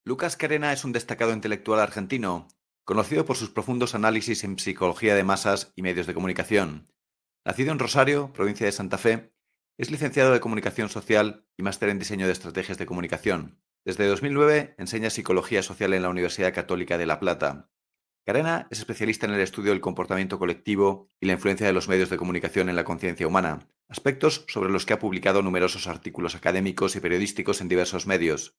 Lucas Carena es un destacado intelectual argentino, conocido por sus profundos análisis en psicología de masas y medios de comunicación. Nacido en Rosario, provincia de Santa Fe, es licenciado de Comunicación Social y máster en Diseño de Estrategias de Comunicación. Desde 2009 enseña Psicología Social en la Universidad Católica de La Plata. Carena es especialista en el estudio del comportamiento colectivo y la influencia de los medios de comunicación en la conciencia humana, aspectos sobre los que ha publicado numerosos artículos académicos y periodísticos en diversos medios.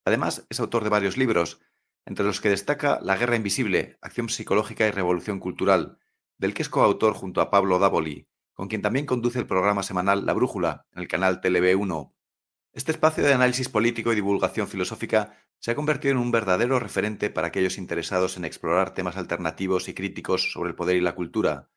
Además, es autor de varios libros, entre los que destaca La guerra invisible, acción psicológica y revolución cultural, del que es coautor junto a Pablo Dávoli, con quien también conduce el programa semanal La Brújula, en el canal TLV1. Este espacio de análisis político y divulgación filosófica se ha convertido en un verdadero referente para aquellos interesados en explorar temas alternativos y críticos sobre el poder y la cultura.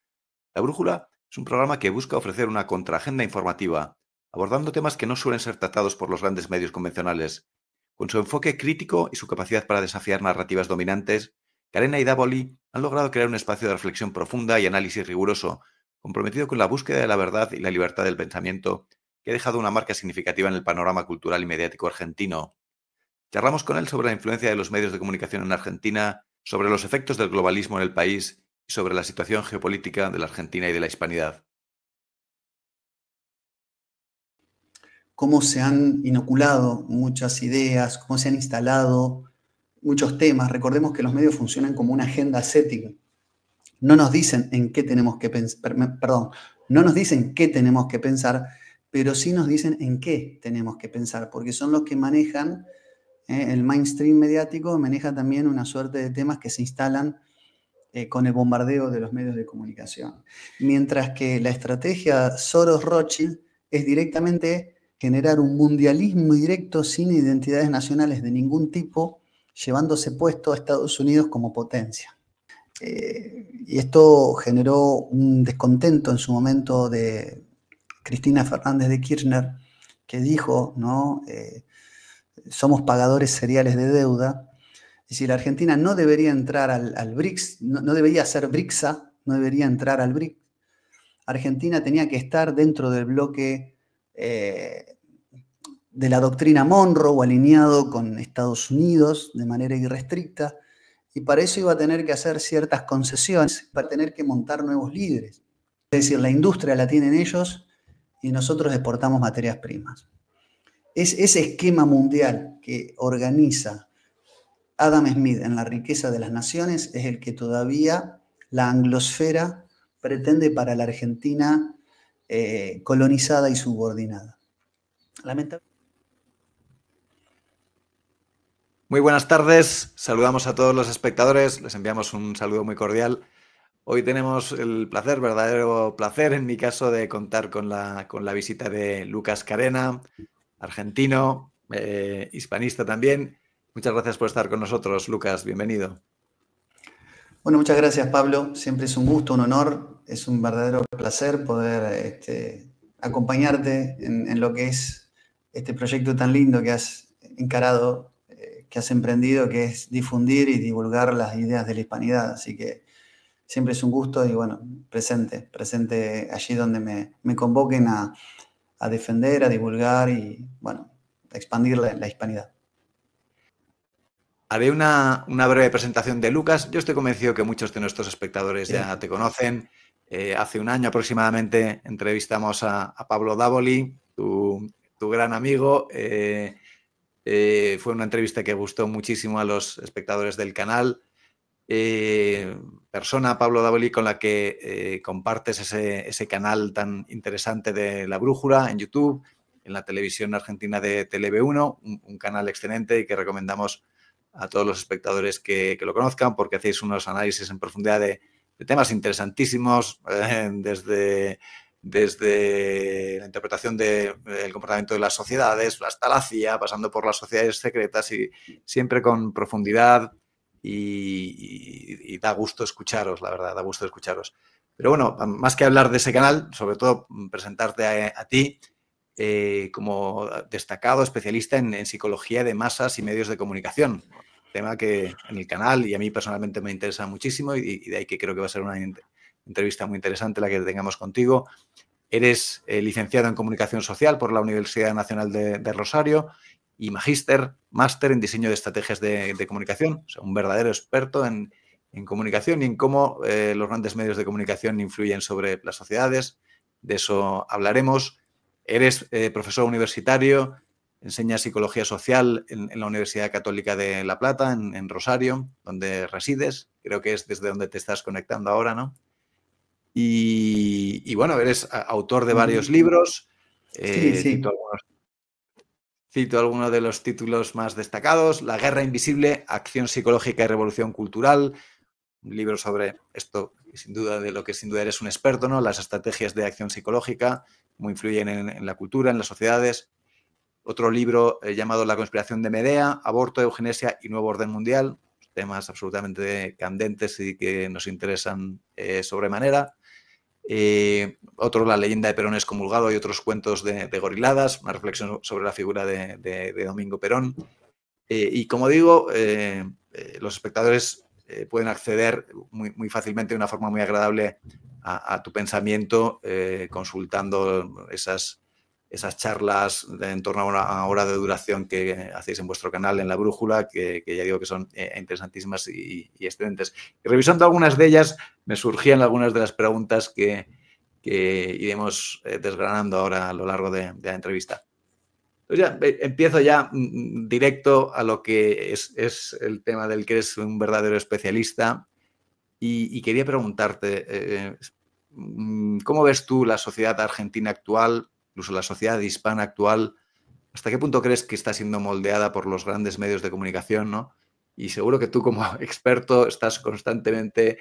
La Brújula es un programa que busca ofrecer una contraagenda informativa, abordando temas que no suelen ser tratados por los grandes medios convencionales. Con su enfoque crítico y su capacidad para desafiar narrativas dominantes, Carena y Dávoli han logrado crear un espacio de reflexión profunda y análisis riguroso, comprometido con la búsqueda de la verdad y la libertad del pensamiento, que ha dejado una marca significativa en el panorama cultural y mediático argentino. Charlamos con él sobre la influencia de los medios de comunicación en Argentina, sobre los efectos del globalismo en el país y sobre la situación geopolítica de la Argentina y de la hispanidad. Cómo se han inoculado muchas ideas, cómo se han instalado muchos temas. Recordemos que los medios funcionan como una agenda ascética. No nos dicen en qué tenemos que pensar, no nos dicen qué tenemos que pensar, pero sí nos dicen en qué tenemos que pensar, porque son los que manejan el mainstream mediático, maneja también una suerte de temas que se instalan con el bombardeo de los medios de comunicación. Mientras que la estrategia Soros-Rothschild es directamente generar un mundialismo directo sin identidades nacionales de ningún tipo, llevándose puesto a Estados Unidos como potencia. Y esto generó un descontento en su momento de Cristina Fernández de Kirchner, que dijo, ¿no? Somos pagadores seriales de deuda. Es decir, la Argentina no debería entrar al BRICS, no debería ser BRICSA, no debería entrar al BRICS. Argentina tenía que estar dentro del bloque de la doctrina Monroe o alineado con Estados Unidos de manera irrestricta, y para eso iba a tener que hacer ciertas concesiones, para tener que montar nuevos líderes. Es decir, la industria la tienen ellos y nosotros exportamos materias primas. Es ese esquema mundial que organiza Adam Smith en La riqueza de las naciones es el que todavía la anglosfera pretende para la Argentina colonizada y subordinada. Lamentablemente. Muy buenas tardes, saludamos a todos los espectadores, les enviamos un saludo muy cordial. Hoy tenemos el placer, verdadero placer en mi caso, de contar con la visita de Lucas Carena, argentino, hispanista también. Muchas gracias por estar con nosotros, Lucas, bienvenido. Bueno, muchas gracias, Pablo. Siempre es un gusto, un honor, es un verdadero placer poder acompañarte en lo que es este proyecto tan lindo que has encarado, que has emprendido, que es difundir y divulgar las ideas de la hispanidad. Así que siempre es un gusto y bueno, presente allí donde me convoquen a defender, a divulgar y bueno, a expandir la hispanidad. Haré una breve presentación de Lucas. Yo estoy convencido que muchos de nuestros espectadores ya te conocen. Hace un año aproximadamente entrevistamos a Pablo Dávoli, tu gran amigo. Fue una entrevista que gustó muchísimo a los espectadores del canal. Persona, Pablo Dávoli, con la que compartes ese canal tan interesante de La Brújula en YouTube, en la televisión argentina de TLV1, un canal excelente y que recomendamos a todos los espectadores que lo conozcan, porque hacéis unos análisis en profundidad de temas interesantísimos, desde la interpretación del comportamiento de las sociedades hasta la CIA, pasando por las sociedades secretas, y siempre con profundidad, y da gusto escucharos, la verdad, da gusto escucharos. Pero bueno, más que hablar de ese canal, sobre todo presentarte a ti como destacado especialista en psicología de masas y medios de comunicación, tema que en el canal y a mí personalmente me interesa muchísimo, y de ahí que creo que va a ser una entrevista muy interesante la que tengamos contigo. Eres licenciado en Comunicación Social por la Universidad Nacional de Rosario y máster en diseño de estrategias de comunicación. O sea, un verdadero experto en comunicación y en cómo los grandes medios de comunicación influyen sobre las sociedades. De eso hablaremos. Eres profesor universitario, enseñas psicología social en la Universidad Católica de La Plata, en Rosario, donde resides. Creo que es desde donde te estás conectando ahora, ¿no? Y bueno, eres autor de varios libros. Sí, sí. Cito algunos de los títulos más destacados: La guerra invisible, acción psicológica y revolución cultural. Un libro sobre esto, sin duda, de lo que sin duda eres un experto, ¿no? Las estrategias de acción psicológica, cómo influyen en la cultura, en las sociedades. Otro libro llamado La conspiración de Medea, aborto, eugenesia y nuevo orden mundial. Temas absolutamente candentes y que nos interesan sobremanera. Otro, La leyenda de Perón excomulgado y otros cuentos de goriladas, una reflexión sobre la figura de Domingo Perón. Y como digo, los espectadores pueden acceder muy fácilmente, de una forma muy agradable, a tu pensamiento, consultando esas charlas en torno a una hora de duración que hacéis en vuestro canal, en La Brújula, que ya digo que son interesantísimas y excelentes. Y revisando algunas de ellas, me surgían algunas de las preguntas que iremos desgranando ahora a lo largo de la entrevista. Pues ya, empiezo ya directo a lo que es el tema del que eres un verdadero especialista y quería preguntarte, ¿cómo ves tú la sociedad argentina actual, incluso la sociedad hispana actual? ¿Hasta qué punto crees que está siendo moldeada por los grandes medios de comunicación, ¿no? Y seguro que tú, como experto, estás constantemente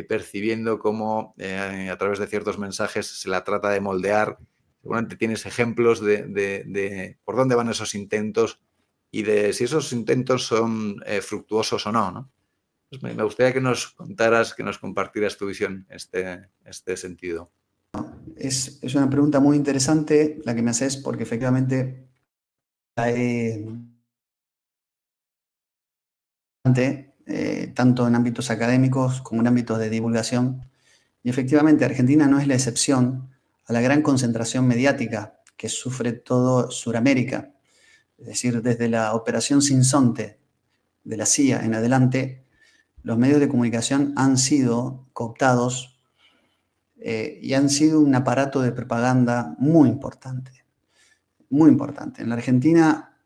percibiendo cómo a través de ciertos mensajes se la trata de moldear. Seguramente tienes ejemplos de por dónde van esos intentos y de si esos intentos son fructuosos o no, ¿no? Pues me gustaría que nos contaras, que nos compartieras tu visión en este sentido. Es una pregunta muy interesante la que me haces, porque efectivamente tanto en ámbitos académicos como en ámbitos de divulgación. Y efectivamente, Argentina no es la excepción a la gran concentración mediática que sufre todo Sudamérica. Es decir, desde la Operación Sinsonte de la CIA en adelante, los medios de comunicación han sido cooptados y han sido un aparato de propaganda muy importante. Muy importante. En la Argentina,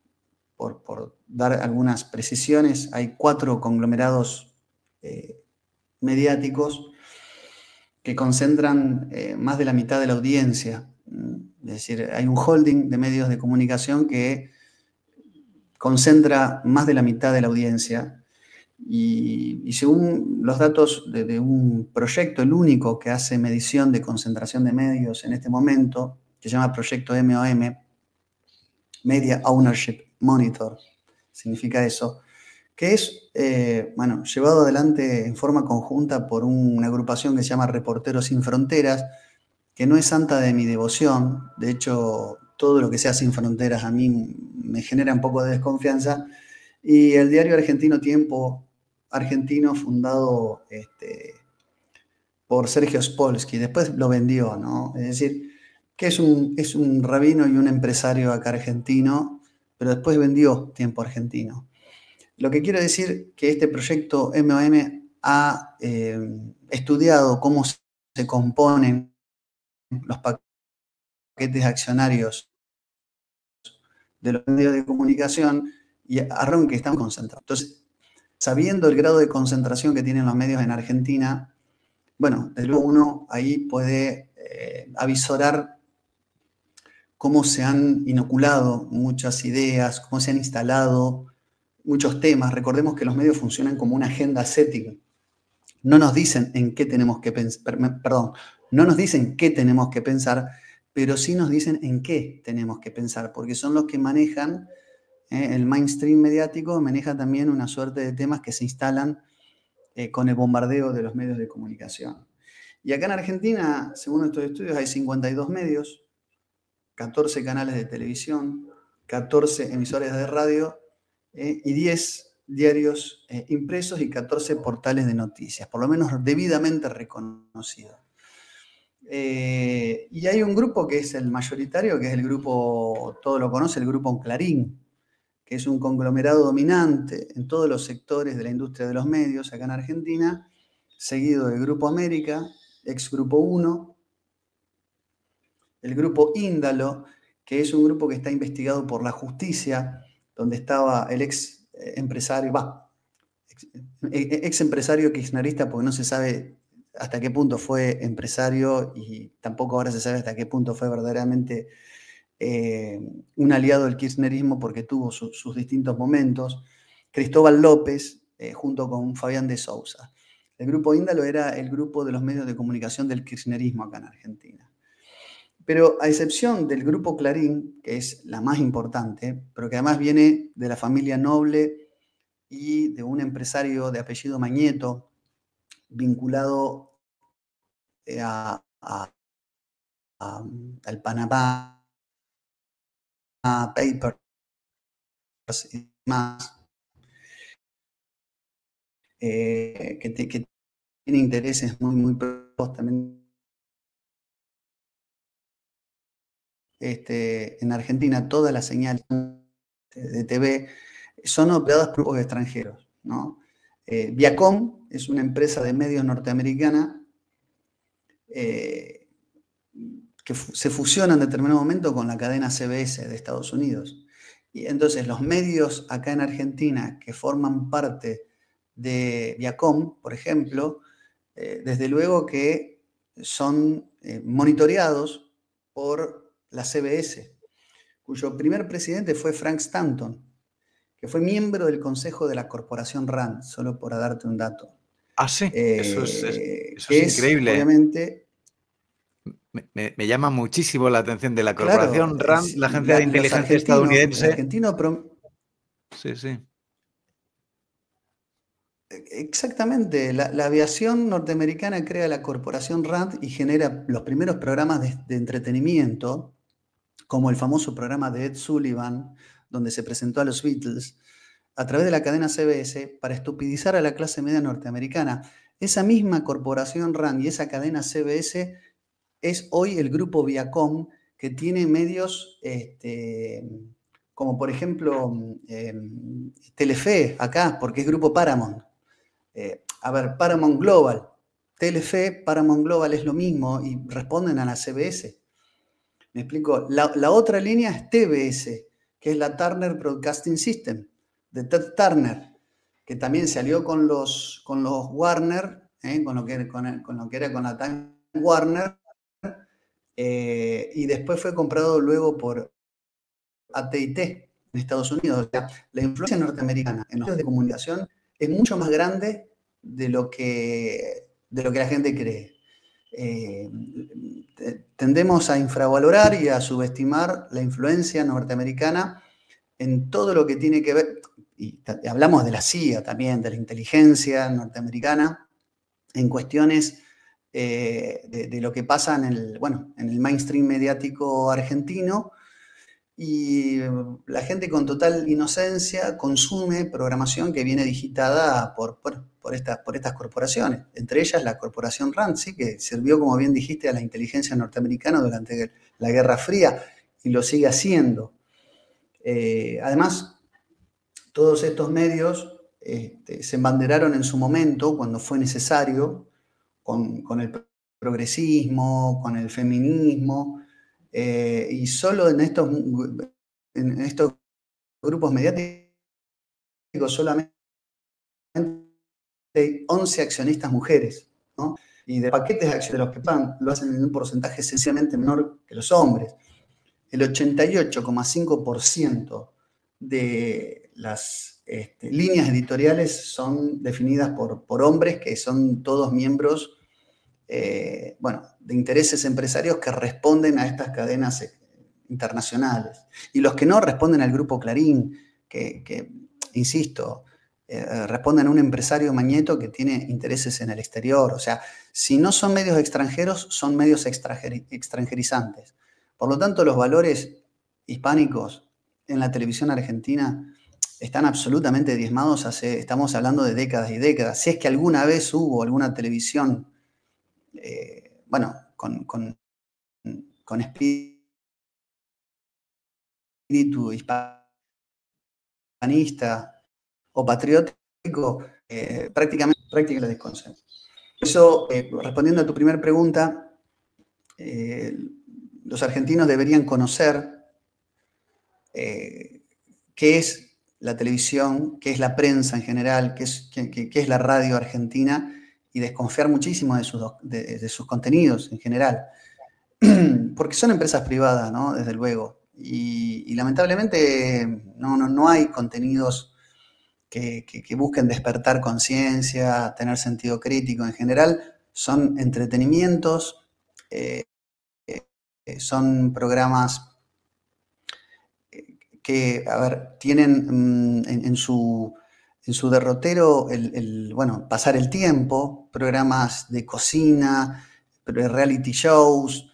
por dar algunas precisiones, hay 4 conglomerados mediáticos que concentran más de la mitad de la audiencia. Es decir, hay un holding de medios de comunicación que concentra más de la mitad de la audiencia. Y según los datos de un proyecto, el único que hace medición de concentración de medios en este momento, que se llama Proyecto MOM, Media Ownership Monitor, significa eso, que es llevado adelante en forma conjunta por una agrupación que se llama Reporteros Sin Fronteras, que no es santa de mi devoción. De hecho, todo lo que sea sin fronteras a mí me genera un poco de desconfianza. Y el diario argentino Tiempo Argentino, fundado por Sergio Spolsky, después lo vendió, ¿no? Es decir, que es un rabino y un empresario acá argentino, pero después vendió Tiempo Argentino. Lo que quiero decir que este proyecto MOM ha estudiado cómo se componen los paquetes accionarios de los medios de comunicación y arrojan que están concentrados. Entonces, sabiendo el grado de concentración que tienen los medios en Argentina, bueno, desde luego uno ahí puede avisorar cómo se han inoculado muchas ideas, cómo se han instalado muchos temas. Recordemos que los medios funcionan como una agenda ascética. No nos dicen en qué tenemos que pensar, no nos dicen qué tenemos que pensar, pero sí nos dicen en qué tenemos que pensar, porque son los que manejan, el mainstream mediático maneja también una suerte de temas que se instalan con el bombardeo de los medios de comunicación. Y acá en Argentina, según estos estudios, hay 52 medios, 14 canales de televisión, 14 emisoras de radio y 10 diarios impresos y 14 portales de noticias, por lo menos debidamente reconocidos. Y hay un grupo que es el mayoritario, que es el grupo, todo lo conoce, el grupo Clarín, que es un conglomerado dominante en todos los sectores de la industria de los medios acá en Argentina, seguido del Grupo América, ex Grupo 1, el Grupo Índalo, que es un grupo que está investigado por la justicia, donde estaba el ex empresario kirchnerista, porque no se sabe hasta qué punto fue empresario y tampoco ahora se sabe hasta qué punto fue verdaderamente un aliado del kirchnerismo, porque tuvo sus distintos momentos. Cristóbal López, junto con Fabián de Sousa. El Grupo Índalo era el grupo de los medios de comunicación del kirchnerismo acá en Argentina. Pero a excepción del Grupo Clarín, que es la más importante, pero que además viene de la familia Noble y de un empresario de apellido Mañeto, vinculado al Panamá Papers y demás, que tiene intereses muy profundos también en Argentina. Todas las señales de TV son operadas por grupos extranjeros, ¿no? Viacom es una empresa de medios norteamericana que se fusiona en determinado momento con la cadena CBS de Estados Unidos. Y entonces los medios acá en Argentina que forman parte de Viacom, por ejemplo, desde luego que son monitoreados por la CBS, cuyo primer presidente fue Frank Stanton, que fue miembro del consejo de la corporación RAND, solo por darte un dato. Ah, sí, eso que es increíble. Obviamente, me llama muchísimo la atención de la claro, corporación RAND, la agencia de inteligencia estadounidense. El argentino sí, sí. Exactamente, la aviación norteamericana crea la corporación RAND y genera los primeros programas de entretenimiento, como el famoso programa de Ed Sullivan, donde se presentó a los Beatles, a través de la cadena CBS para estupidizar a la clase media norteamericana. Esa misma corporación RAND y esa cadena CBS es hoy el grupo Viacom, que tiene medios como por ejemplo Telefe acá, porque es grupo Paramount. Paramount Global, Telefe, Paramount Global es lo mismo y responden a la CBS. Me explico. La otra línea es TBS, que es la Turner Broadcasting System, de Ted Turner, que también se alió con los Warner, con lo que era con la Time Warner, y después fue comprado luego por AT&T en Estados Unidos. O sea, la influencia norteamericana en los medios de comunicación es mucho más grande de lo que la gente cree. Tendemos a infravalorar y a subestimar la influencia norteamericana en todo lo que tiene que ver, y hablamos de la CIA también, de la inteligencia norteamericana, en cuestiones de lo que pasa en el mainstream mediático argentino. Y la gente con total inocencia consume programación que viene digitada por estas corporaciones, entre ellas la corporación RAND, ¿sí? Que sirvió, como bien dijiste, a la inteligencia norteamericana durante la Guerra Fría y lo sigue haciendo. Además, todos estos medios se embanderaron en su momento, cuando fue necesario, con el progresismo, con el feminismo, y solo en estos grupos mediáticos solamente hay 11 accionistas mujeres, ¿no? Y de paquetes de acciones de los que pagan, lo hacen en un porcentaje sencillamente menor que los hombres. El 88,5% de las líneas editoriales son definidas por hombres, que son todos miembros de intereses empresarios que responden a estas cadenas internacionales. Y los que no responden al Grupo Clarín, que insisto, responden a un empresario Mañeto que tiene intereses en el exterior. O sea, si no son medios extranjeros, son medios extranjerizantes. Por lo tanto, los valores hispánicos en la televisión argentina están absolutamente diezmados estamos hablando de décadas y décadas. Si es que alguna vez hubo alguna televisión con espíritu hispánico soberanista o patriótico, prácticamente la desconcentran. Por eso, respondiendo a tu primera pregunta, los argentinos deberían conocer qué es la televisión, qué es la prensa en general, qué es la radio argentina, y desconfiar muchísimo de sus contenidos en general. Porque son empresas privadas, ¿no? Desde luego. Y lamentablemente no hay contenidos que busquen despertar conciencia, tener sentido crítico. En general, son entretenimientos, son programas que, a ver, tienen en su derrotero bueno, pasar el tiempo, programas de cocina, reality shows,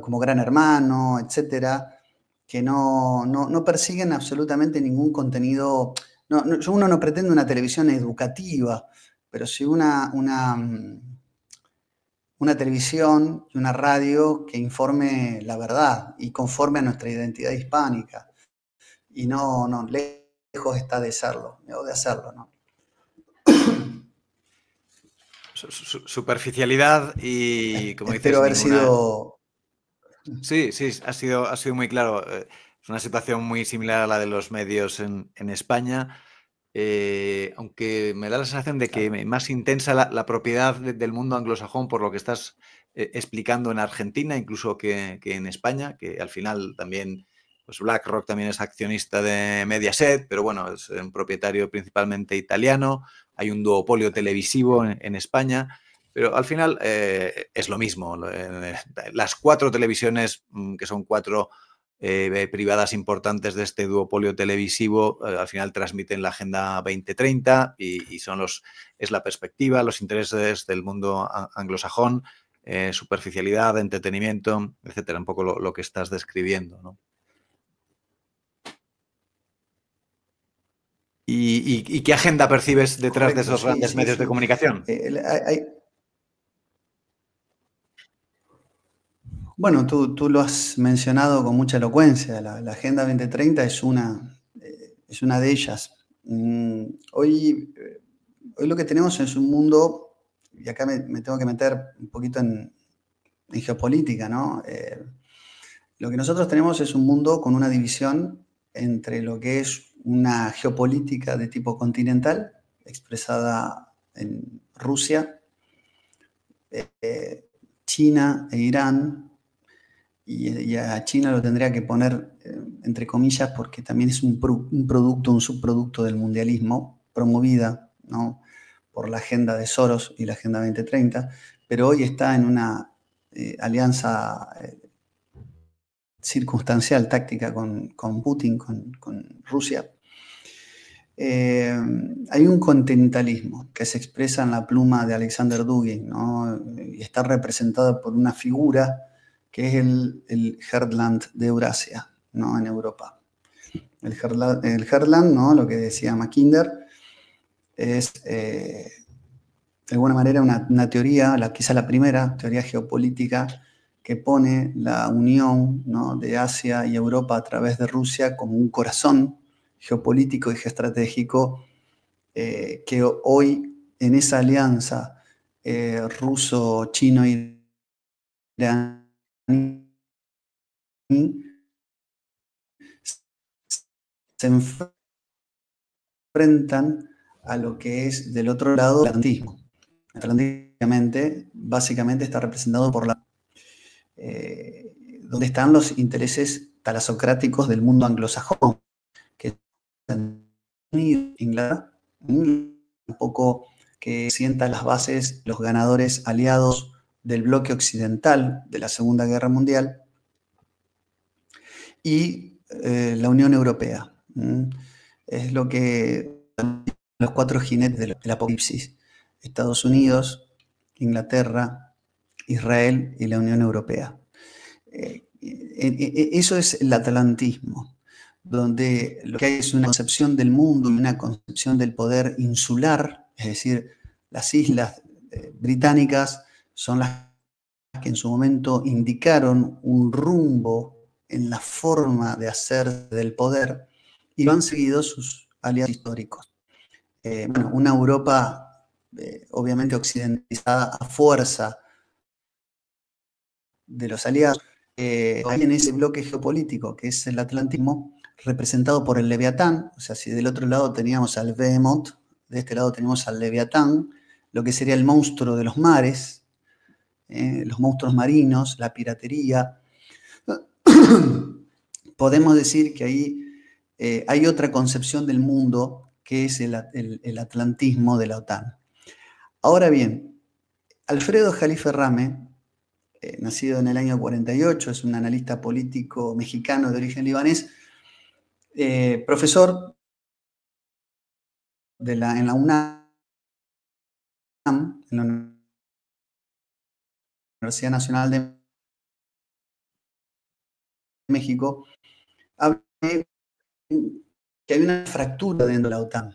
como Gran Hermano, etcétera, que no persiguen absolutamente ningún contenido. Uno no pretende una televisión educativa, pero sí una televisión y una radio que informe la verdad y conforme a nuestra identidad hispánica. Y lejos está de serlo, o de hacerlo, ¿no? Superficialidad y, como dices, Espero haber sido... Sí, ha sido muy claro. Es una situación muy similar a la de los medios en España, aunque me da la sensación de que más intensa la propiedad del mundo anglosajón, por lo que estás explicando, en Argentina, incluso que en España, que al final también, pues BlackRock también es accionista de Mediaset, pero bueno, es un propietario principalmente italiano. Hay un duopolio televisivo en España. Pero al final es lo mismo. Las 4 televisiones, que son 4 privadas importantes de este duopolio televisivo, al final transmiten la Agenda 2030 y es la perspectiva, los intereses del mundo anglosajón, superficialidad, entretenimiento, etcétera. Un poco lo que estás describiendo, ¿no? ¿Y qué agenda percibes detrás de esos grandes medios de comunicación? Bueno, tú lo has mencionado con mucha elocuencia. La Agenda 2030 es una de ellas. Hoy lo que tenemos es un mundo, y acá me tengo que meter un poquito en geopolítica, ¿no? Lo que nosotros tenemos es un mundo con una división entre lo que es una geopolítica de tipo continental, expresada en Rusia, China e Irán. Y a China lo tendría que poner entre comillas, porque también es un producto, un subproducto del mundialismo, promovida, ¿no?, por la agenda de Soros y la Agenda 2030, pero hoy está en una alianza circunstancial, táctica con Putin, con Rusia. Hay un continentalismo que se expresa en la pluma de Alexander Dugin, ¿no?, y está representado por una figura que es el Heartland de Eurasia, ¿no?, en Europa. El Heartland, ¿no?, lo que decía Mackinder, es de alguna manera una teoría, quizá la primera teoría geopolítica, que pone la unión, ¿no?, de Asia y Europa a través de Rusia como un corazón geopolítico y geoestratégico, que hoy en esa alianza ruso-chino-iraní se enfrentan a lo que es del otro lado el atlantismo. El atlantismo básicamente está representado por donde están los intereses talasocráticos del mundo anglosajón, que Inglaterra, un poco que sienta las bases, los ganadores aliados del bloque occidental de la Segunda Guerra Mundial, y la Unión Europea. Es lo que los 4 jinetes del apocalipsis: Estados Unidos, Inglaterra, Israel y la Unión Europea. Eso es el atlantismo, donde lo que hay es una concepción del mundo y una concepción del poder insular, es decir, las islas británicas son las que en su momento indicaron un rumbo en la forma de hacer del poder, y lo han seguido sus aliados históricos. Una Europa obviamente occidentalizada a fuerza de los aliados, hay en ese bloque geopolítico que es el atlantismo, representado por el Leviatán. O sea, si del otro lado teníamos al Behemoth, de este lado tenemos al Leviatán, lo que sería el monstruo de los mares, los monstruos marinos, la piratería. Podemos decir que ahí hay otra concepción del mundo que es el atlantismo de la OTAN. Ahora bien, Alfredo Jalife Rame, nacido en el año 48, es un analista político mexicano de origen libanés, profesor en la UNAM, en la Universidad Nacional de México, habla de que hay una fractura dentro de la OTAN.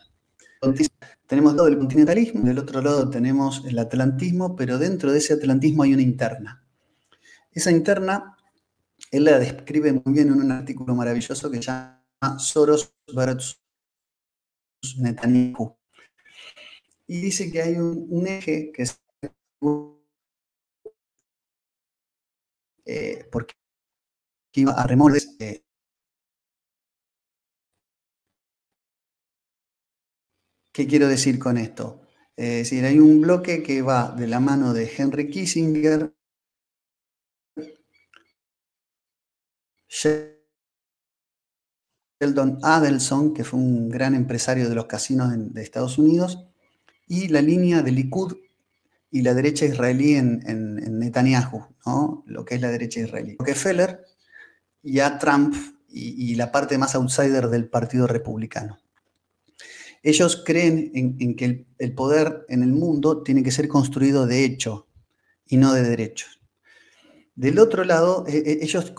Tenemos del lado del continentalismo, del otro lado tenemos el atlantismo, pero dentro de ese atlantismo hay una interna. Esa interna, él la describe muy bien en un artículo maravilloso que se llama Soros versus Netanyahu. Y dice que hay un eje que es porque iba a remordes. ¿Qué quiero decir con esto? Es decir, hay un bloque que va de la mano de Henry Kissinger, Sheldon Adelson, que fue un gran empresario de los casinos de Estados Unidos, y la línea de Likud y la derecha israelí en Netanyahu, ¿no? Lo que es la derecha israelí. Rockefeller y a Trump y la parte más outsider del Partido Republicano. Ellos creen en que el poder en el mundo tiene que ser construido de hecho y no de derechos. Del otro lado, ellos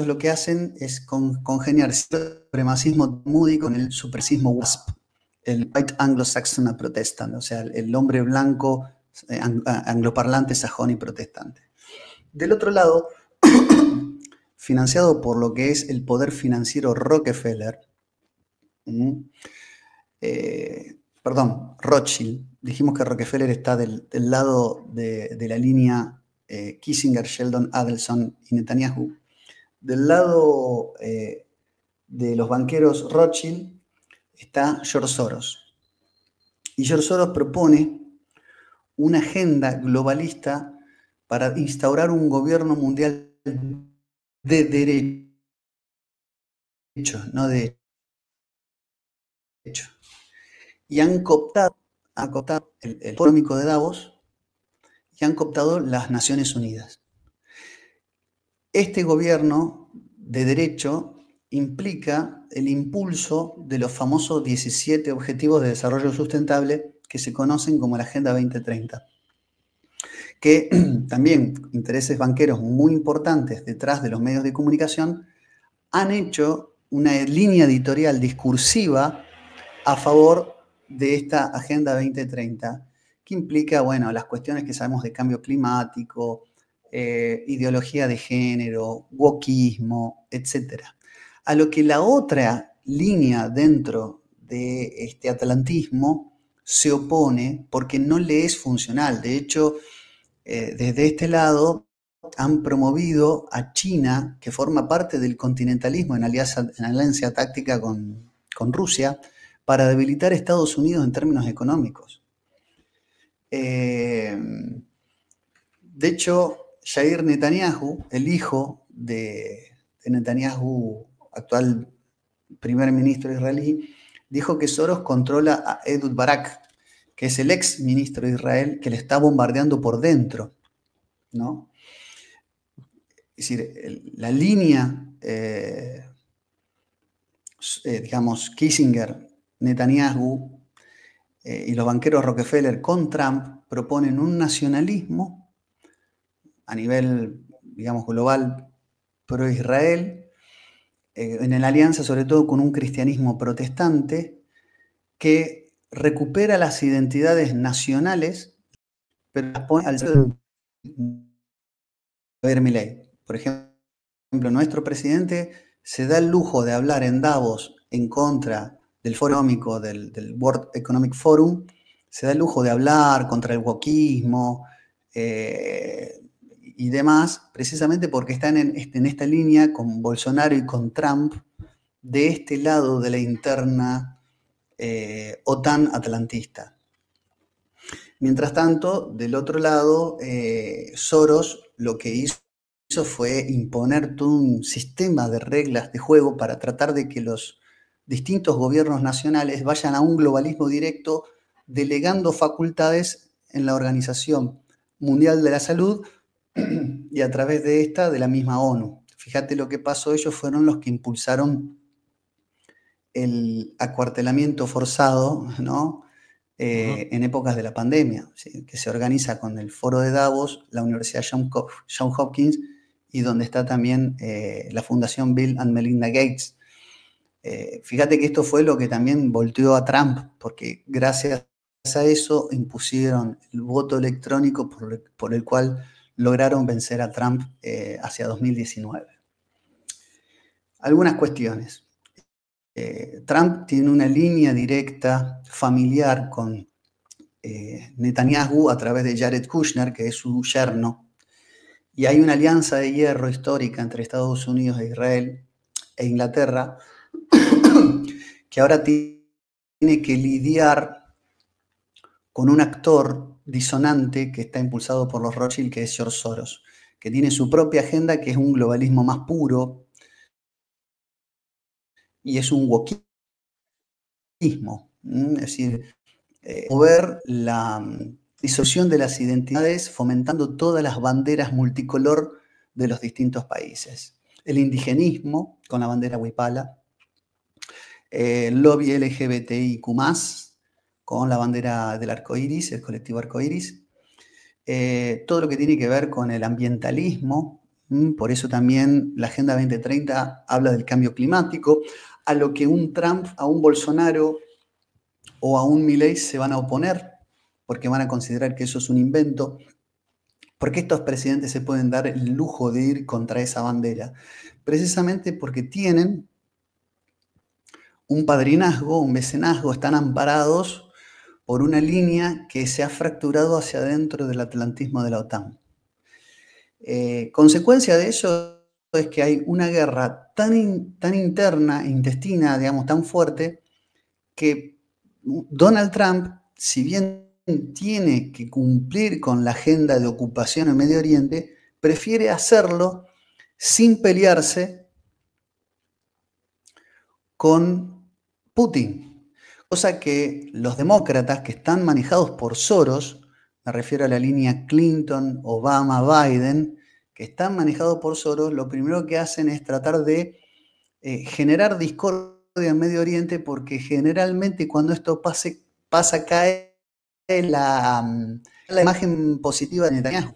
lo que hacen es congeniar el supremacismo talmúdico con el supremacismo WASP, el White Anglo-Saxon Protestant, o sea, el hombre blanco angloparlante, sajón y protestante. Del otro lado, financiado por lo que es el poder financiero Rockefeller, Rothschild. Dijimos que Rockefeller está del lado de la línea Kissinger, Sheldon Adelson y Netanyahu. Del lado de los banqueros Rothschild está George Soros. Y George Soros propone una agenda globalista para instaurar un gobierno mundial de derecho, no de hecho. Y han cooptado el Foro Económico de Davos y han cooptado las Naciones Unidas. Este gobierno de derecho implica el impulso de los famosos 17 Objetivos de Desarrollo Sustentable que se conocen como la Agenda 2030, que también intereses banqueros muy importantes detrás de los medios de comunicación han hecho una línea editorial discursiva a favor de esta Agenda 2030, que implica, bueno, las cuestiones que sabemos de cambio climático, ideología de género, wokismo, etc. A lo que la otra línea dentro de este atlantismo se opone porque no le es funcional. De hecho, desde este lado han promovido a China, que forma parte del continentalismo en alianza táctica con Rusia, para debilitar a Estados Unidos en términos económicos. De hecho, Yair Netanyahu, el hijo de Netanyahu, actual primer ministro israelí, dijo que Soros controla a Ehud Barak, que es el ex ministro de Israel, que le está bombardeando por dentro, ¿no? Es decir, la línea, digamos, Kissinger, Netanyahu y los banqueros Rockefeller con Trump proponen un nacionalismo a nivel, digamos, global pro-Israel, en la alianza sobre todo con un cristianismo protestante que recupera las identidades nacionales, pero las pone al centro de Milei. Por ejemplo, nuestro presidente se da el lujo de hablar en Davos en contra del Foro Económico, del World Economic Forum, se da el lujo de hablar contra el wokismo y demás, precisamente porque están en esta línea con Bolsonaro y con Trump, de este lado de la interna OTAN atlantista. Mientras tanto, del otro lado, Soros lo que hizo fue imponer todo un sistema de reglas de juego para tratar de que los distintos gobiernos nacionales vayan a un globalismo directo, delegando facultades en la Organización Mundial de la Salud y a través de esta, de la misma ONU. Fíjate lo que pasó, ellos fueron los que impulsaron el acuartelamiento forzado, ¿no? En épocas de la pandemia, ¿sí? Que se organiza con el Foro de Davos, la Universidad Johns Hopkins y donde está también la Fundación Bill and Melinda Gates. Fíjate que esto fue lo que también volteó a Trump, porque gracias a eso impusieron el voto electrónico por el cual lograron vencer a Trump hacia 2019. Algunas cuestiones. Trump tiene una línea directa familiar con Netanyahu a través de Jared Kushner, que es su yerno, y hay una alianza de hierro histórica entre Estados Unidos e Israel e Inglaterra, que ahora tiene que lidiar con un actor disonante que está impulsado por los Rothschild, que es George Soros, que tiene su propia agenda, que es un globalismo más puro, y es un wokismo, es decir, mover la disolución de las identidades fomentando todas las banderas multicolor de los distintos países. El indigenismo, con la bandera huipala, el lobby LGBTIQ+, con la bandera del arco iris, el colectivo arco iris, todo lo que tiene que ver con el ambientalismo, por eso también la Agenda 2030 habla del cambio climático, a lo que un Trump, a un Bolsonaro o a un Milei se van a oponer, porque van a considerar que eso es un invento, porque estos presidentes se pueden dar el lujo de ir contra esa bandera, precisamente porque tienen un padrinazgo, un mecenazgo, están amparados por una línea que se ha fracturado hacia adentro del atlantismo de la OTAN. Consecuencia de eso es que hay una guerra tan interna, intestina, digamos, tan fuerte, que Donald Trump, si bien tiene que cumplir con la agenda de ocupación en Medio Oriente, prefiere hacerlo sin pelearse con Putin. Cosa que los demócratas que están manejados por Soros, me refiero a la línea Clinton, Obama, Biden, que están manejados por Soros, lo primero que hacen es tratar de generar discordia en Medio Oriente, porque generalmente cuando esto pasa cae la imagen positiva de Netanyahu.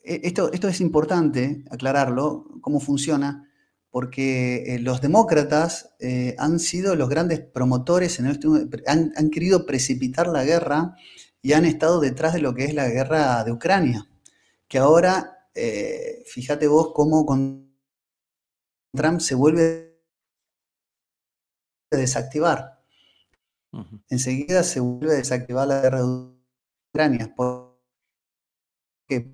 Esto es importante aclararlo, cómo funciona, porque los demócratas han sido los grandes promotores, han querido precipitar la guerra y han estado detrás de lo que es la guerra de Ucrania, que ahora, fíjate vos cómo con Trump se vuelve a desactivar. Enseguida se vuelve a desactivar la guerra de Ucrania. ¿Por qué?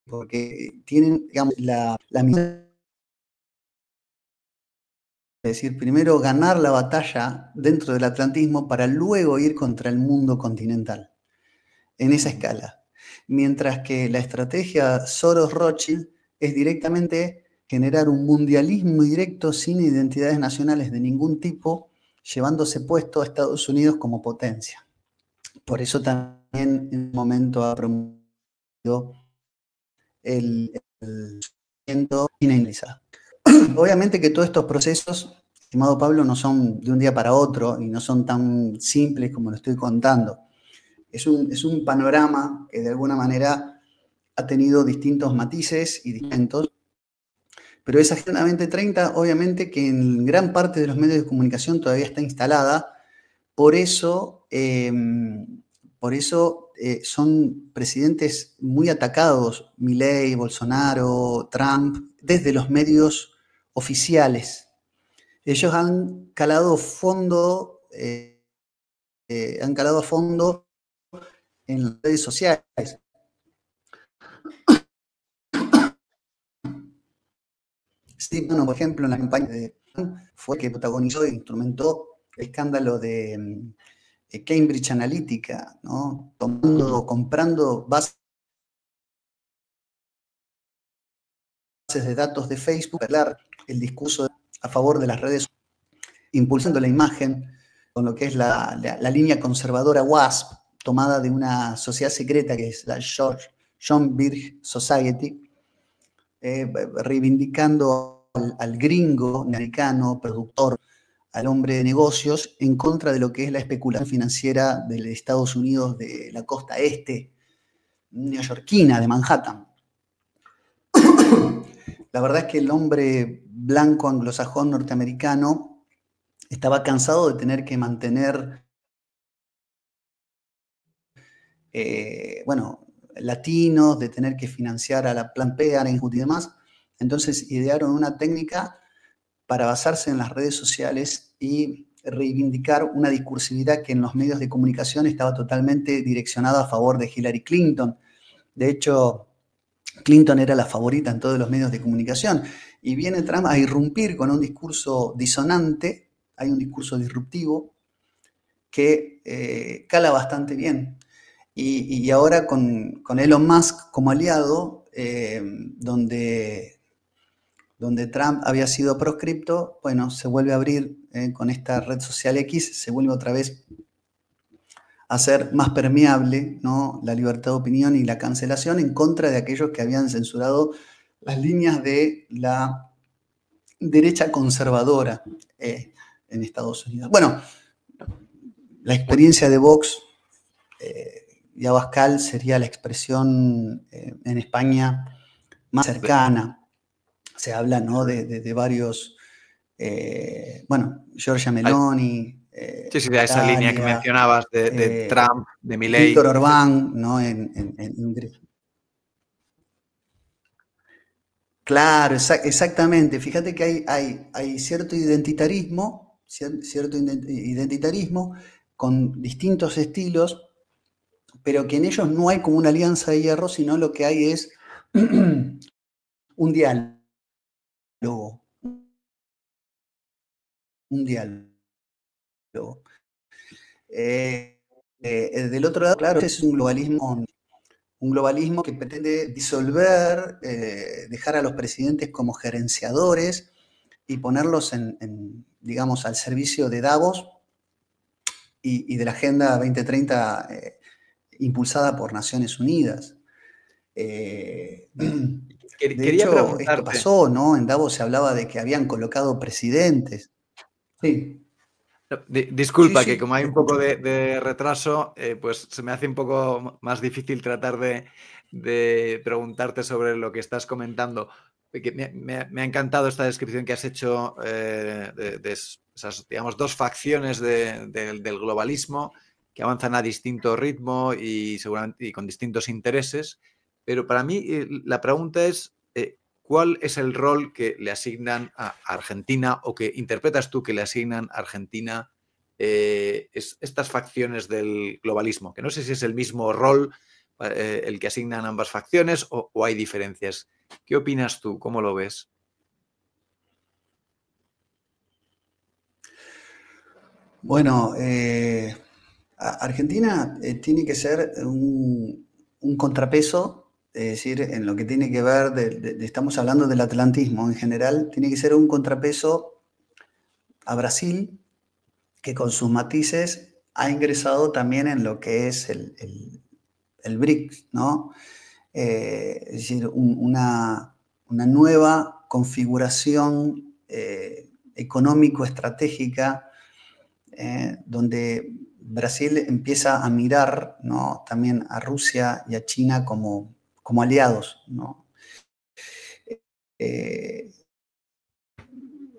Porque tienen, digamos, la misión, es decir, primero ganar la batalla dentro del atlantismo para luego ir contra el mundo continental, en esa escala. Mientras que la estrategia Soros-Rothschild es directamente generar un mundialismo directo sin identidades nacionales de ningún tipo, llevándose puesto a Estados Unidos como potencia. Por eso también en un momento ha promovido el inicializado. Obviamente que todos estos procesos, estimado Pablo, no son de un día para otro y no son tan simples como lo estoy contando. Es un panorama que de alguna manera ha tenido distintos matices y distintos, pero esa Agenda 2030 obviamente que en gran parte de los medios de comunicación todavía está instalada, por eso son presidentes muy atacados, Milei, Bolsonaro, Trump, desde los medios oficiales. Ellos han calado fondo, a fondo en las redes sociales. Sí, bueno, por ejemplo, en la campaña de fue que protagonizó e instrumentó el escándalo de Cambridge Analytica, ¿no? Comprando bases de datos de Facebook, para el discurso a favor de las redes, impulsando la imagen con lo que es la línea conservadora WASP, tomada de una sociedad secreta que es la John Birch Society, reivindicando al gringo americano, productor, al hombre de negocios, en contra de lo que es la especulación financiera de Estados Unidos, de la costa este neoyorquina, de Manhattan. La verdad es que el hombre blanco anglosajón norteamericano estaba cansado de tener que mantener, latinos, de tener que financiar a la Planned Parenthood y demás. Entonces idearon una técnica para basarse en las redes sociales y reivindicar una discursividad que en los medios de comunicación estaba totalmente direccionada a favor de Hillary Clinton. De hecho, Clinton era la favorita en todos los medios de comunicación. Y viene Trump a irrumpir con un discurso disonante, hay un discurso disruptivo que cala bastante bien. Y ahora con Elon Musk como aliado, donde Trump había sido proscripto, bueno, se vuelve a abrir con esta red social X, se vuelve otra vez a ser más permeable, ¿no?, la libertad de opinión y la cancelación en contra de aquellos que habían censurado las líneas de la derecha conservadora en Estados Unidos. Bueno, la experiencia de Vox y Abascal sería la expresión en España más cercana. Se habla, ¿no?, de varios, Giorgia Meloni. Sí, de esa línea que mencionabas de Trump, de Milei. Víctor Orbán, ¿no?, en Hungría. Claro, exactamente. Fíjate que hay cierto identitarismo, con distintos estilos, pero que en ellos no hay como una alianza de hierro, sino lo que hay es un diálogo. Del otro lado, claro, es un globalismo que pretende disolver, dejar a los presidentes como gerenciadores y ponerlos digamos, al servicio de Davos y de la Agenda 2030 impulsada por Naciones Unidas. De hecho, esto pasó, ¿no? En Davos se hablaba de que habían colocado presidentes. Sí. Disculpa, sí, que como hay un poco de retraso, pues se me hace un poco más difícil tratar de preguntarte sobre lo que estás comentando. Me ha encantado esta descripción que has hecho de esas, digamos, dos facciones del globalismo que avanzan a distinto ritmo y seguramente con distintos intereses. Pero para mí la pregunta es, ¿cuál es el rol que le asignan a Argentina o que interpretas tú que le asignan a Argentina estas facciones del globalismo? Que no sé si es el mismo rol el que asignan ambas facciones o hay diferencias. ¿Qué opinas tú? ¿Cómo lo ves? Bueno, Argentina tiene que ser un contrapeso. Es decir, en lo que tiene que ver, estamos hablando del atlantismo en general, tiene que ser un contrapeso a Brasil, que con sus matices ha ingresado también en lo que es el BRICS, ¿no? Es decir, una nueva configuración económico-estratégica donde Brasil empieza a mirar, ¿no?, también a Rusia y a China como aliados, ¿no?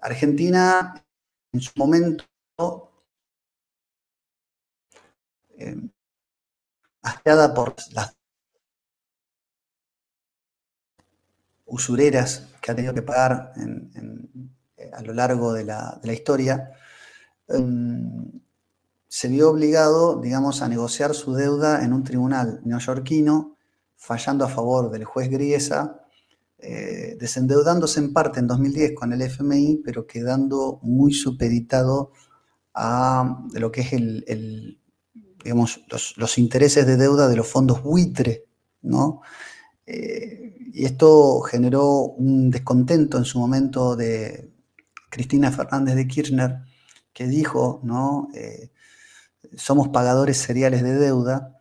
Argentina, en su momento, hastiada por las usureras que ha tenido que pagar en a lo largo de la historia, se vio obligado, digamos, a negociar su deuda en un tribunal neoyorquino, fallando a favor del juez Griesa, desendeudándose en parte en 2010 con el FMI, pero quedando muy supeditado a lo que es digamos, los intereses de deuda de los fondos buitre, ¿no? Y esto generó un descontento en su momento de Cristina Fernández de Kirchner, que dijo, ¿no? Somos pagadores seriales de deuda,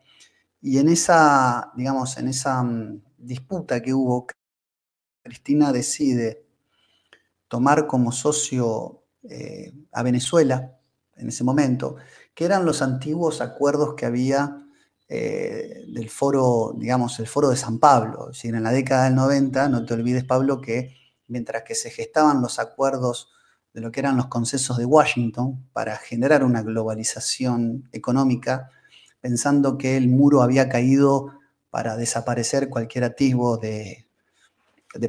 y en esa, digamos, en esa disputa que hubo, Cristina decide tomar como socio a Venezuela en ese momento, que eran los antiguos acuerdos que había del foro, digamos, el foro de San Pablo. Es decir, en la década del 90, no te olvides, Pablo, que mientras que se gestaban los acuerdos de lo que eran los consensos de Washington para generar una globalización económica, pensando que el muro había caído para desaparecer cualquier atisbo de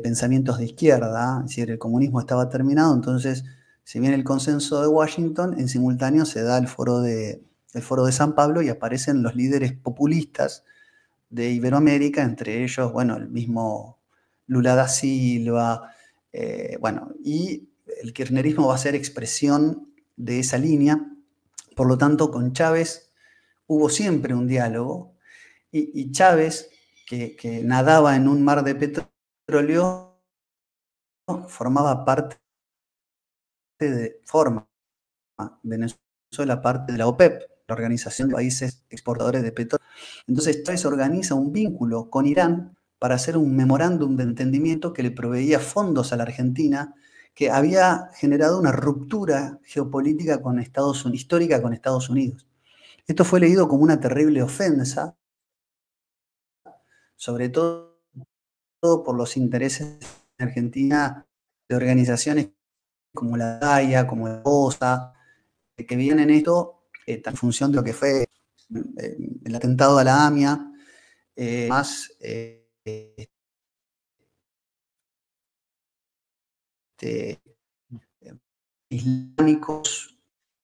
pensamientos de izquierda, es decir, el comunismo estaba terminado, entonces, si bien el consenso de Washington, en simultáneo se da el foro de San Pablo y aparecen los líderes populistas de Iberoamérica, entre ellos, bueno, el mismo Lula da Silva, bueno, y el kirchnerismo va a ser expresión de esa línea. Por lo tanto, con Chávez hubo siempre un diálogo, y Chávez, que nadaba en un mar de petróleo, formaba parte Venezuela parte de la OPEP, la Organización de Países Exportadores de Petróleo. Entonces Chávez organiza un vínculo con Irán para hacer un memorándum de entendimiento que le proveía fondos a la Argentina, que había generado una ruptura geopolítica histórica con Estados Unidos. Esto fue leído como una terrible ofensa, sobre todo por los intereses de Argentina de organizaciones como la DAIA, como la OSA, que vienen en esto en función de lo que fue el atentado a la AMIA, más islámicos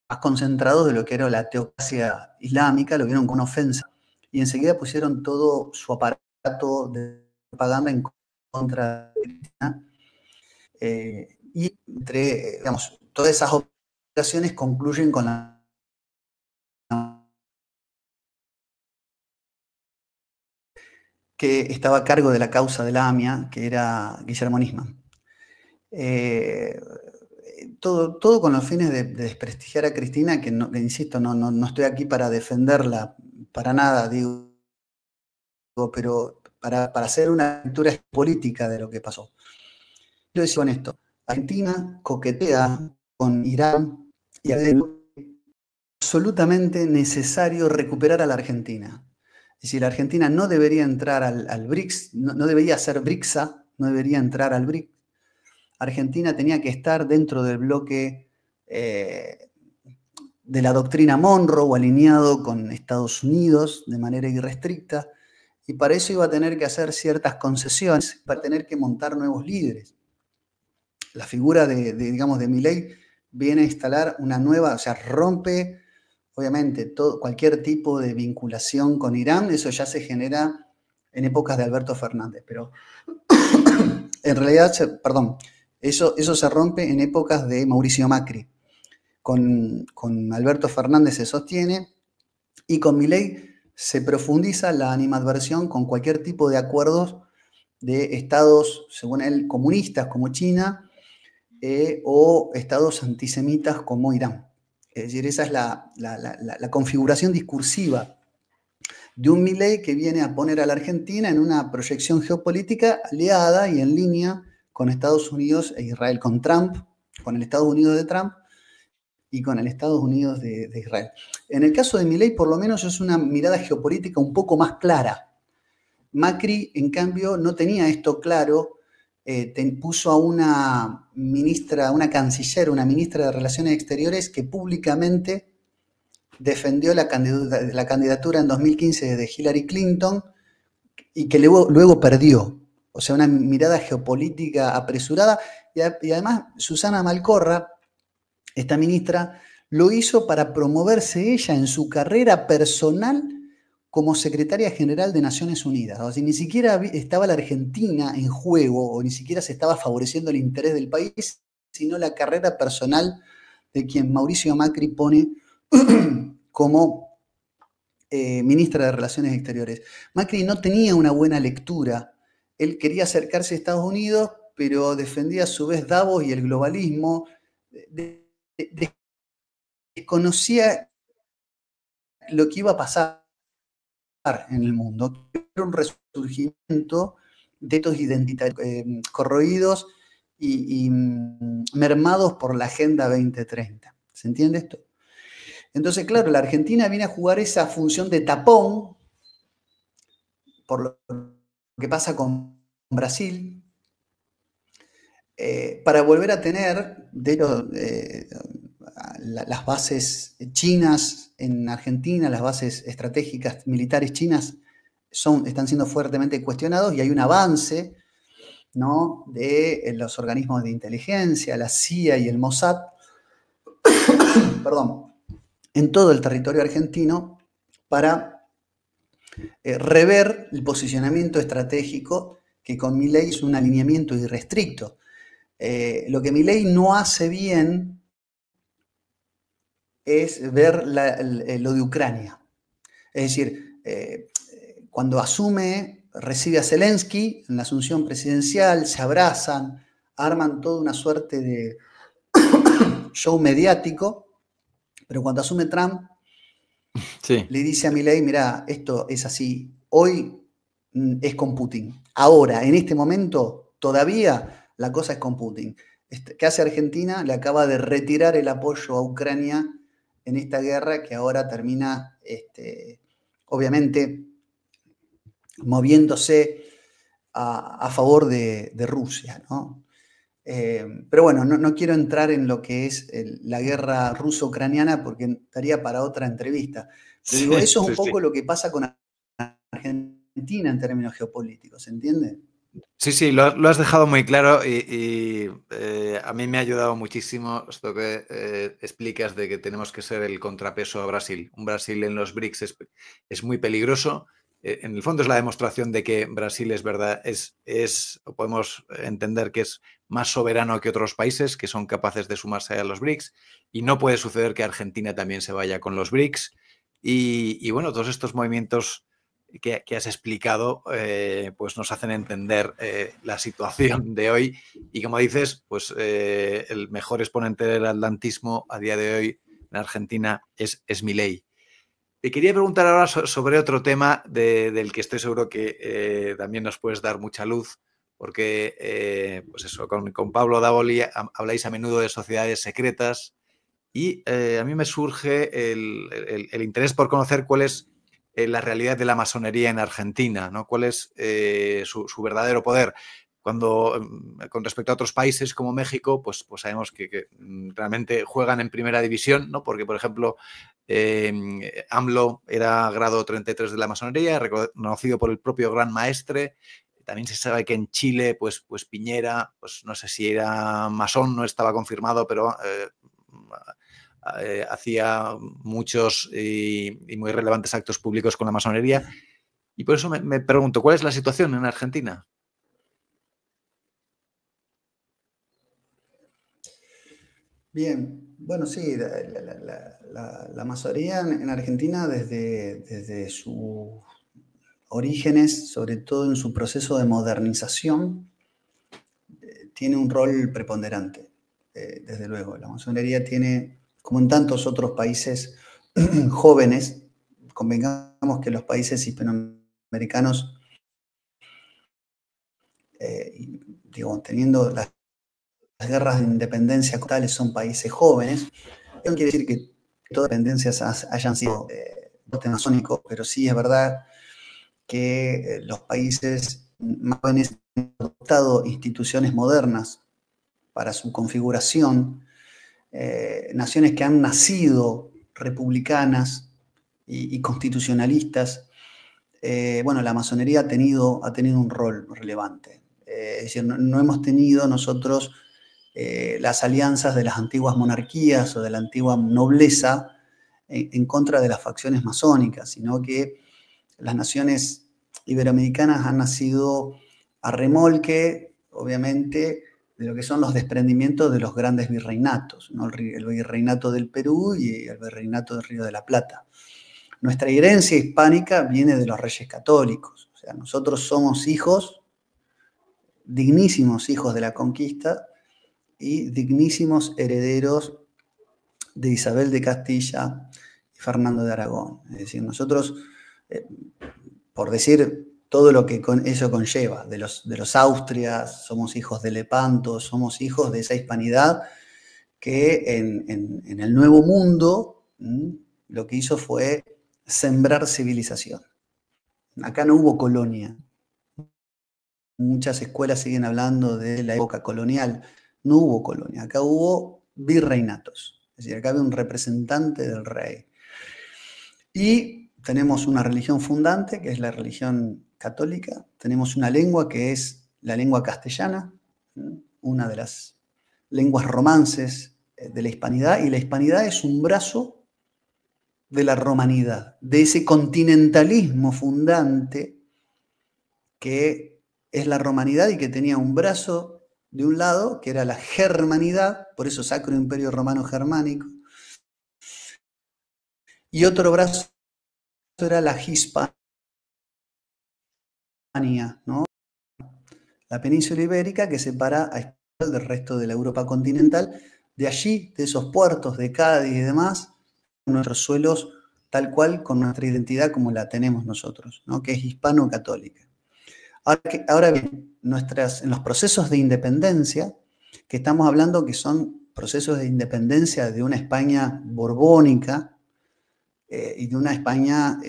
más concentrados de lo que era la teocracia islámica, lo vieron como una ofensa, y enseguida pusieron todo su aparato de propaganda en contra de Cristina, y entre, digamos, todas esas operaciones concluyen con la que estaba a cargo de la causa de la AMIA, que era Guillermo Nisman. Todo con los fines de desprestigiar a Cristina, que insisto, no estoy aquí para defenderla para nada, digo, pero para hacer una lectura política de lo que pasó. Quiero decir con esto, Argentina coquetea con Irán y es absolutamente necesario recuperar a la Argentina. Es decir, la Argentina no debería entrar al BRICS, no debería ser BRICSA, no debería entrar al BRICS. Argentina tenía que estar dentro del bloque de la doctrina Monroe, alineado con Estados Unidos de manera irrestricta, y para eso iba a tener que hacer ciertas concesiones, para tener que montar nuevos líderes. La figura digamos, de Milei viene a instalar una nueva, o sea, rompe, obviamente, cualquier tipo de vinculación con Irán. Eso ya se genera en épocas de Alberto Fernández, pero en realidad, perdón, eso se rompe en épocas de Mauricio Macri. Con Alberto Fernández se sostiene, y con Milei se profundiza la animadversión con cualquier tipo de acuerdos de estados, según él, comunistas como China, o estados antisemitas como Irán. Es decir, esa es la configuración discursiva de un Milei que viene a poner a la Argentina en una proyección geopolítica aliada y en línea con Estados Unidos e Israel, con Trump, con el Estados Unidos de Trump y con el Estados Unidos de Israel. En el caso de Milei, por lo menos, es una mirada geopolítica un poco más clara. Macri, en cambio, no tenía esto claro. Puso a una ministra, una canciller, una ministra de Relaciones Exteriores que públicamente defendió la candidatura en 2015 de Hillary Clinton y que luego perdió. o sea, una mirada geopolítica apresurada, y además Susana Malcorra, esta ministra, lo hizo para promoverse ella en su carrera personal como secretaria general de Naciones Unidas. O sea, ni siquiera estaba la Argentina en juego, o ni siquiera se estaba favoreciendo el interés del país, sino la carrera personal de quien Mauricio Macri pone como ministra de Relaciones Exteriores. Macri no tenía una buena lectura. Él quería acercarse a Estados Unidos, pero defendía a su vez Davos y el globalismo. Desconocía lo que iba a pasar en el mundo. Era un resurgimiento de estos identitarios corroídos y mermados por la Agenda 2030. ¿Se entiende esto? Entonces, claro, la Argentina viene a jugar esa función de tapón por lo que pasa con Brasil, para volver a tener, de hecho, las bases chinas en Argentina, las bases estratégicas militares chinas están siendo fuertemente cuestionados, y hay un avance, ¿no?, de los organismos de inteligencia, la CIA y el Mossad, perdón, en todo el territorio argentino para rever el posicionamiento estratégico que con Milei es un alineamiento irrestricto. Lo que Milei no hace bien es ver lo de Ucrania. Es decir, cuando asume, recibe a Zelensky en la asunción presidencial, se abrazan, arman toda una suerte de show mediático, pero cuando asume Trump, Sí. le dice a Milei, mira, esto es así, hoy es con Putin. Ahora, en este momento, todavía la cosa es con Putin. ¿Qué hace Argentina? Le acaba de retirar el apoyo a Ucrania en esta guerra que ahora termina, obviamente, moviéndose a favor de Rusia, ¿no? Pero bueno, no quiero entrar en lo que es la guerra ruso-ucraniana porque daría para otra entrevista. Pero digo, eso es un poco lo que pasa con Argentina en términos geopolíticos, ¿se entiende? Sí, lo has dejado muy claro y a mí me ha ayudado muchísimo esto que explicas de que tenemos que ser el contrapeso a Brasil. Un Brasil en los BRICS es muy peligroso. En el fondo es la demostración de que Brasil es verdad, podemos entender que es más soberano que otros países que son capaces de sumarse a los BRICS, y no puede suceder que Argentina también se vaya con los BRICS. Y bueno, todos estos movimientos que has explicado, pues nos hacen entender la situación de hoy, y como dices, pues el mejor exponente del atlantismo a día de hoy en Argentina es Milei. Te quería preguntar ahora sobre otro tema del que estoy seguro que también nos puedes dar mucha luz, porque pues eso, con Pablo Davoli habláis a menudo de sociedades secretas, y a mí me surge el interés por conocer cuál es la realidad de la masonería en Argentina, ¿no? ¿Cuál es su verdadero poder? Cuando, con respecto a otros países como México, pues sabemos que realmente juegan en primera división, ¿no? Porque, por ejemplo, AMLO era grado 33 de la masonería, reconocido por el propio Gran Maestre. También se sabe que en Chile, pues Piñera, pues no sé si era masón, no estaba confirmado, pero hacía muchos y muy relevantes actos públicos con la masonería. Y por eso me pregunto, ¿cuál es la situación en Argentina? Bien, bueno, sí, la masonería en Argentina desde sus orígenes, sobre todo en su proceso de modernización, tiene un rol preponderante, desde luego. La masonería tiene, como en tantos otros países jóvenes, convengamos que los países hispanoamericanos, digo, teniendo las guerras de independencia totales, son países jóvenes. No quiere decir que todas las dependencias hayan sido bote masónico, pero sí es verdad que los países más jóvenes han adoptado instituciones modernas para su configuración, naciones que han nacido republicanas y constitucionalistas. Bueno, la masonería ha tenido un rol relevante. Es decir, no hemos tenido nosotros las alianzas de las antiguas monarquías o de la antigua nobleza en contra de las facciones masónicas, sino que las naciones iberoamericanas han nacido a remolque, obviamente, de lo que son los desprendimientos de los grandes virreinatos, ¿no? El virreinato del Perú y el virreinato del Río de la Plata. Nuestra herencia hispánica viene de los reyes católicos, o sea, nosotros somos hijos, dignísimos hijos de la conquista y dignísimos herederos de Isabel de Castilla y Fernando de Aragón. Es decir, nosotros, por decir todo lo que eso conlleva, de los Austrias, somos hijos de Lepanto, somos hijos de esa hispanidad que en el Nuevo Mundo lo que hizo fue sembrar civilización. Acá no hubo colonia. Muchas escuelas siguen hablando de la época colonial. No hubo colonia, acá hubo virreinatos. Es decir, acá había un representante del rey. Y tenemos una religión fundante, que es la religión católica. Tenemos una lengua que es la lengua castellana, una de las lenguas romances de la hispanidad. Y la hispanidad es un brazo de la romanidad, de ese continentalismo fundante que es la romanidad y que tenía un brazo de un lado, que era la germanidad, por eso Sacro Imperio Romano Germánico, y otro brazo era la Hispania, ¿no? La península ibérica que separa a España del resto de la Europa continental. De allí, de esos puertos de Cádiz y demás, nuestros suelos tal cual, con nuestra identidad como la tenemos nosotros, ¿no? Que es hispano-católica. Ahora bien, en los procesos de independencia, que estamos hablando que son procesos de independencia de una España borbónica y de una España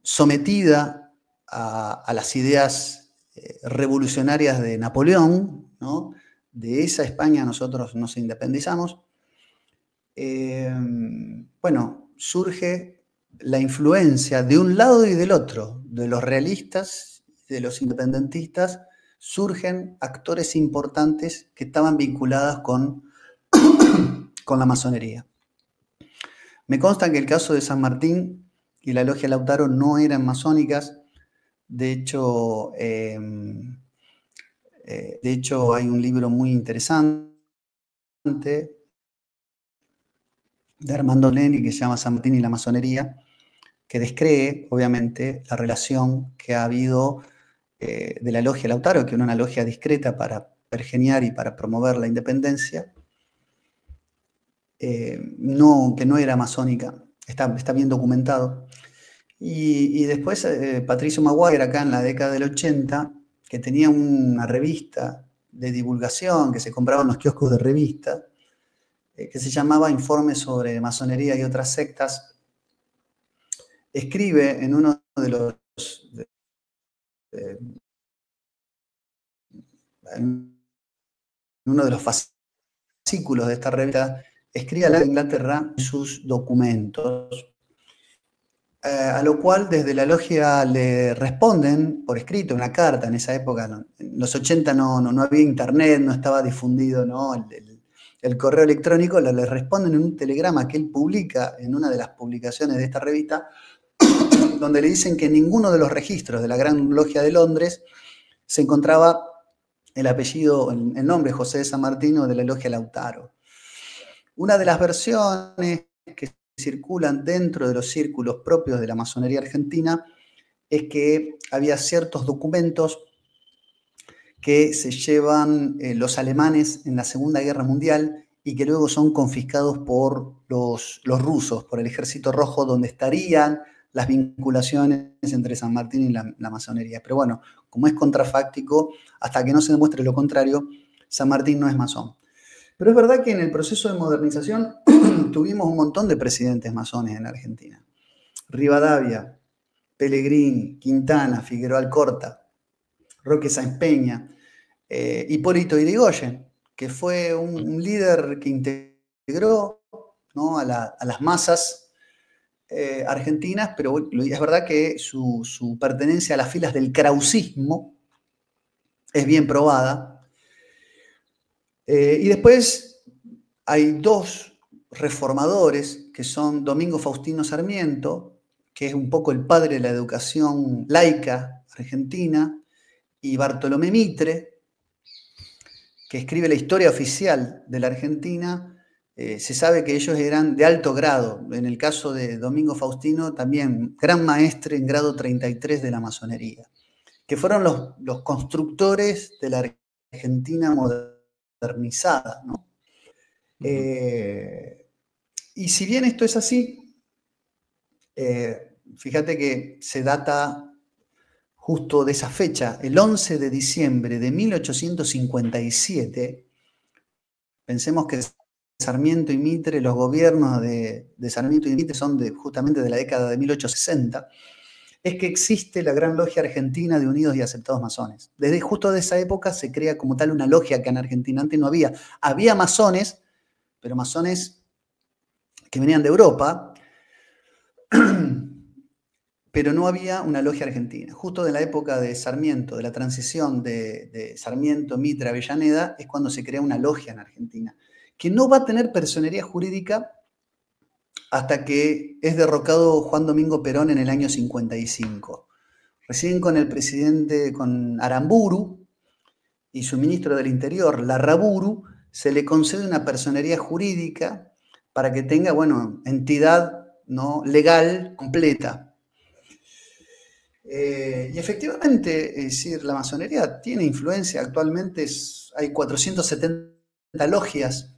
sometida a las ideas revolucionarias de Napoleón, ¿no? De esa España nosotros nos independizamos. Bueno, surge la influencia de un lado y del otro, de los realistas y de los independentistas, surgen actores importantes que estaban vinculados con la masonería. Me consta que el caso de San Martín y la Logia Lautaro no eran masónicas. De hecho, hay un libro muy interesante de Armando Leni que se llama San Martín y la masonería, que describe, obviamente, la relación que ha habido de la Logia Lautaro, que era una logia discreta para pergeniar y para promover la independencia, que no era masónica, está bien documentado. Y después Patricio Maguire, acá en la década del 80, que tenía una revista de divulgación que se compraba en los kioscos de revista, que se llamaba Informes sobre masonería y otras sectas, escribe en uno de los fascículos de esta revista, escribe a la Inglaterra sus documentos, a lo cual desde la logia le responden por escrito, una carta. En esa época, en los 80 no había internet, no estaba difundido, ¿no? El correo electrónico, le responden en un telegrama que él publica en una de las publicaciones de esta revista, donde le dicen que en ninguno de los registros de la Gran Logia de Londres se encontraba el apellido, el nombre José de San Martín o de la Logia Lautaro. Una de las versiones que circulan dentro de los círculos propios de la masonería argentina es que había ciertos documentos que se llevan los alemanes en la Segunda Guerra Mundial y que luego son confiscados por los rusos, por el Ejército Rojo, donde estarían las vinculaciones entre San Martín y la masonería. Pero bueno, como es contrafáctico, hasta que no se demuestre lo contrario, San Martín no es masón. Pero es verdad que en el proceso de modernización tuvimos un montón de presidentes masones en Argentina. Rivadavia, Pellegrini, Quintana, Figueroa Alcorta, Roque Sáenz Peña, Hipólito Yrigoyen, que fue un líder que integró, ¿no? a las masas argentinas, pero es verdad que su pertenencia a las filas del krausismo es bien probada. Y después hay dos reformadores, que son Domingo Faustino Sarmiento, que es un poco el padre de la educación laica argentina, y Bartolomé Mitre, que escribe la historia oficial de la Argentina. Se sabe que ellos eran de alto grado. En el caso de Domingo Faustino, también gran maestre en grado 33 de la masonería, que fueron los constructores de la Argentina modernizada, ¿no? Y si bien esto es así, fíjate que se data justo de esa fecha, el 11 de diciembre de 1857. Pensemos que Sarmiento y Mitre, los gobiernos de Sarmiento y Mitre son justamente de la década de 1860, es que existe la Gran Logia Argentina de Unidos y Aceptados Masones. Desde justo de esa época se crea como tal una logia que en Argentina antes no había. Había masones, pero masones que venían de Europa, pero no había una logia argentina. Justo de la época de Sarmiento, de la transición de Sarmiento, Mitre, Avellaneda, es cuando se crea una logia en Argentina, que no va a tener personería jurídica hasta que es derrocado Juan Domingo Perón en el año 55. Recién con el presidente, con Aramburu y su ministro del Interior, Larraburu, se le concede una personería jurídica para que tenga, bueno, entidad, ¿no?, legal completa. Y efectivamente, es decir, la masonería tiene influencia. Actualmente hay 470 logias.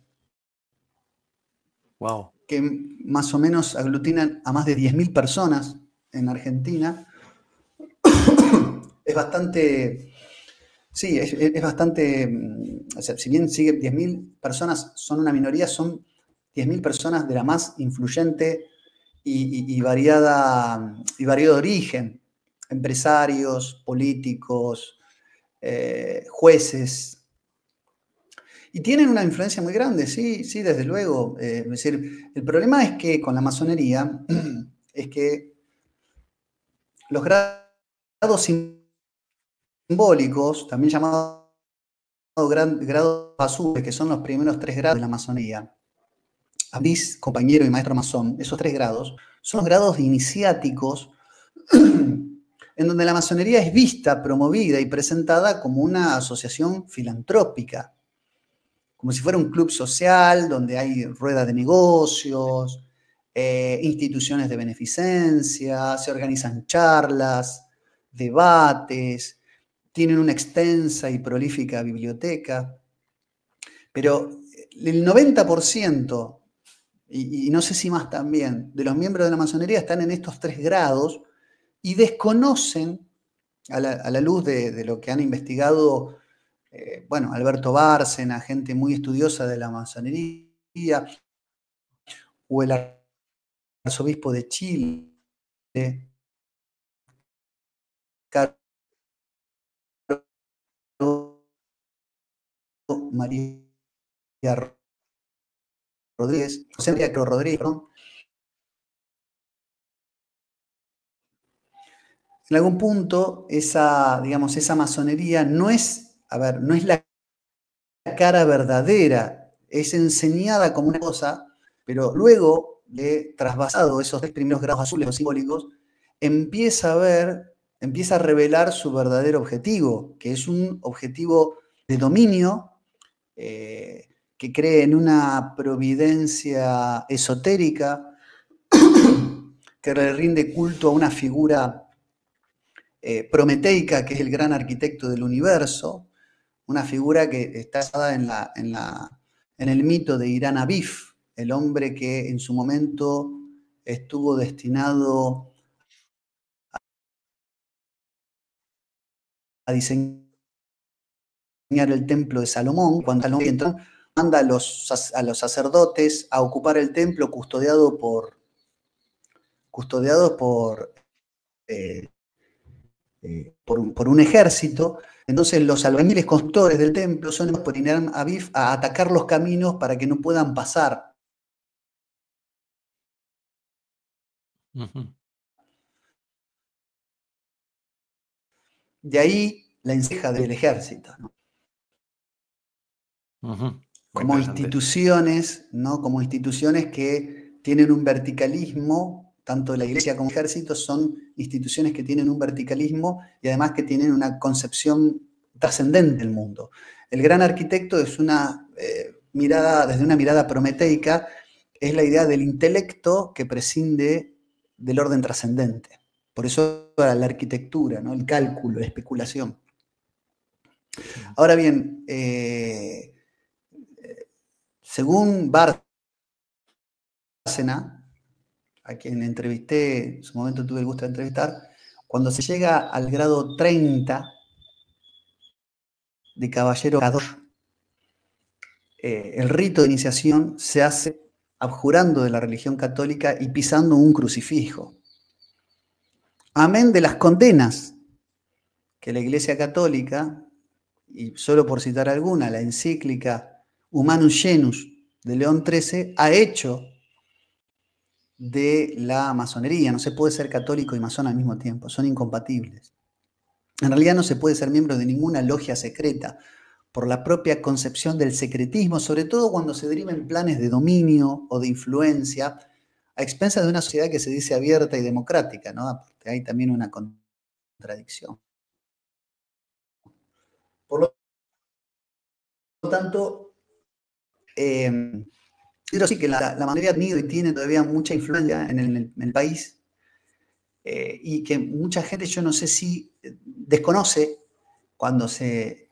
Wow. Que más o menos aglutinan a más de 10.000 personas en Argentina. Es bastante, sí, es bastante, o sea, si bien sigue 10.000 personas, son una minoría, son 10.000 personas de la más influyente y variado origen. Empresarios, políticos, jueces. Y tienen una influencia muy grande, sí, sí, desde luego. Es decir, el problema es que con la masonería es que los grados simbólicos, también llamados grados azules, que son los primeros 3 grados de la masonería, aprendiz, compañero y maestro masón, esos 3 grados, son los grados iniciáticos en donde la masonería es vista, promovida y presentada como una asociación filantrópica, como si fuera un club social donde hay ruedas de negocios, instituciones de beneficencia, se organizan charlas, debates, tienen una extensa y prolífica biblioteca, pero el 90%, y no sé si más también, de los miembros de la masonería están en estos 3 grados y desconocen, a la luz de lo que han investigado, bueno, Alberto Bárcena, gente muy estudiosa de la masonería, o el arzobispo de Chile, Carlos María Rodríguez, José María Rodríguez, perdón. En algún punto, digamos, esa masonería no es, no es la cara verdadera, es enseñada como una cosa, pero luego de trasvasado esos 3 primeros grados azules o simbólicos, empieza a revelar su verdadero objetivo, que es un objetivo de dominio, que cree en una providencia esotérica, que le rinde culto a una figura prometeica, que es el gran arquitecto del universo, una figura que está basada en el mito de Irán Abif, el hombre que en su momento estuvo destinado a diseñar el templo de Salomón. Cuando Salomón entró, manda a los sacerdotes a ocupar el templo custodiado por un ejército. Entonces los albañiles constructores del templo son enviados por Irán Abif a atacar los caminos para que no puedan pasar. Ujú, De ahí la enceja del ejército, ¿no? ujú. Muy Como interesante. instituciones, ¿no? Como instituciones que tienen un verticalismo, tanto la iglesia como el ejército son instituciones que tienen un verticalismo y además que tienen una concepción trascendente del mundo. El gran arquitecto es una mirada, desde una mirada prometeica, es la idea del intelecto que prescinde del orden trascendente. Por eso la arquitectura, ¿no? El cálculo, la especulación. Ahora bien, según Bárcena, a quien entrevisté, en su momento tuve el gusto de entrevistar, cuando se llega al grado 30 de caballero Cador, el rito de iniciación se hace abjurando de la religión católica y pisando un crucifijo. Amén de las condenas que la Iglesia Católica, y solo por citar alguna, la encíclica Humanus Genus de León XIII, ha hecho de la masonería. No se puede ser católico y masón al mismo tiempo, son incompatibles. En realidad no se puede ser miembro de ninguna logia secreta por la propia concepción del secretismo, sobre todo cuando se derivan planes de dominio o de influencia a expensas de una sociedad que se dice abierta y democrática, ¿no? Aparte, hay también una contradicción. Por lo tanto, pero sí que la mayoría ha tenido y tiene todavía mucha influencia en el país, y que mucha gente, yo no sé si desconoce cuando se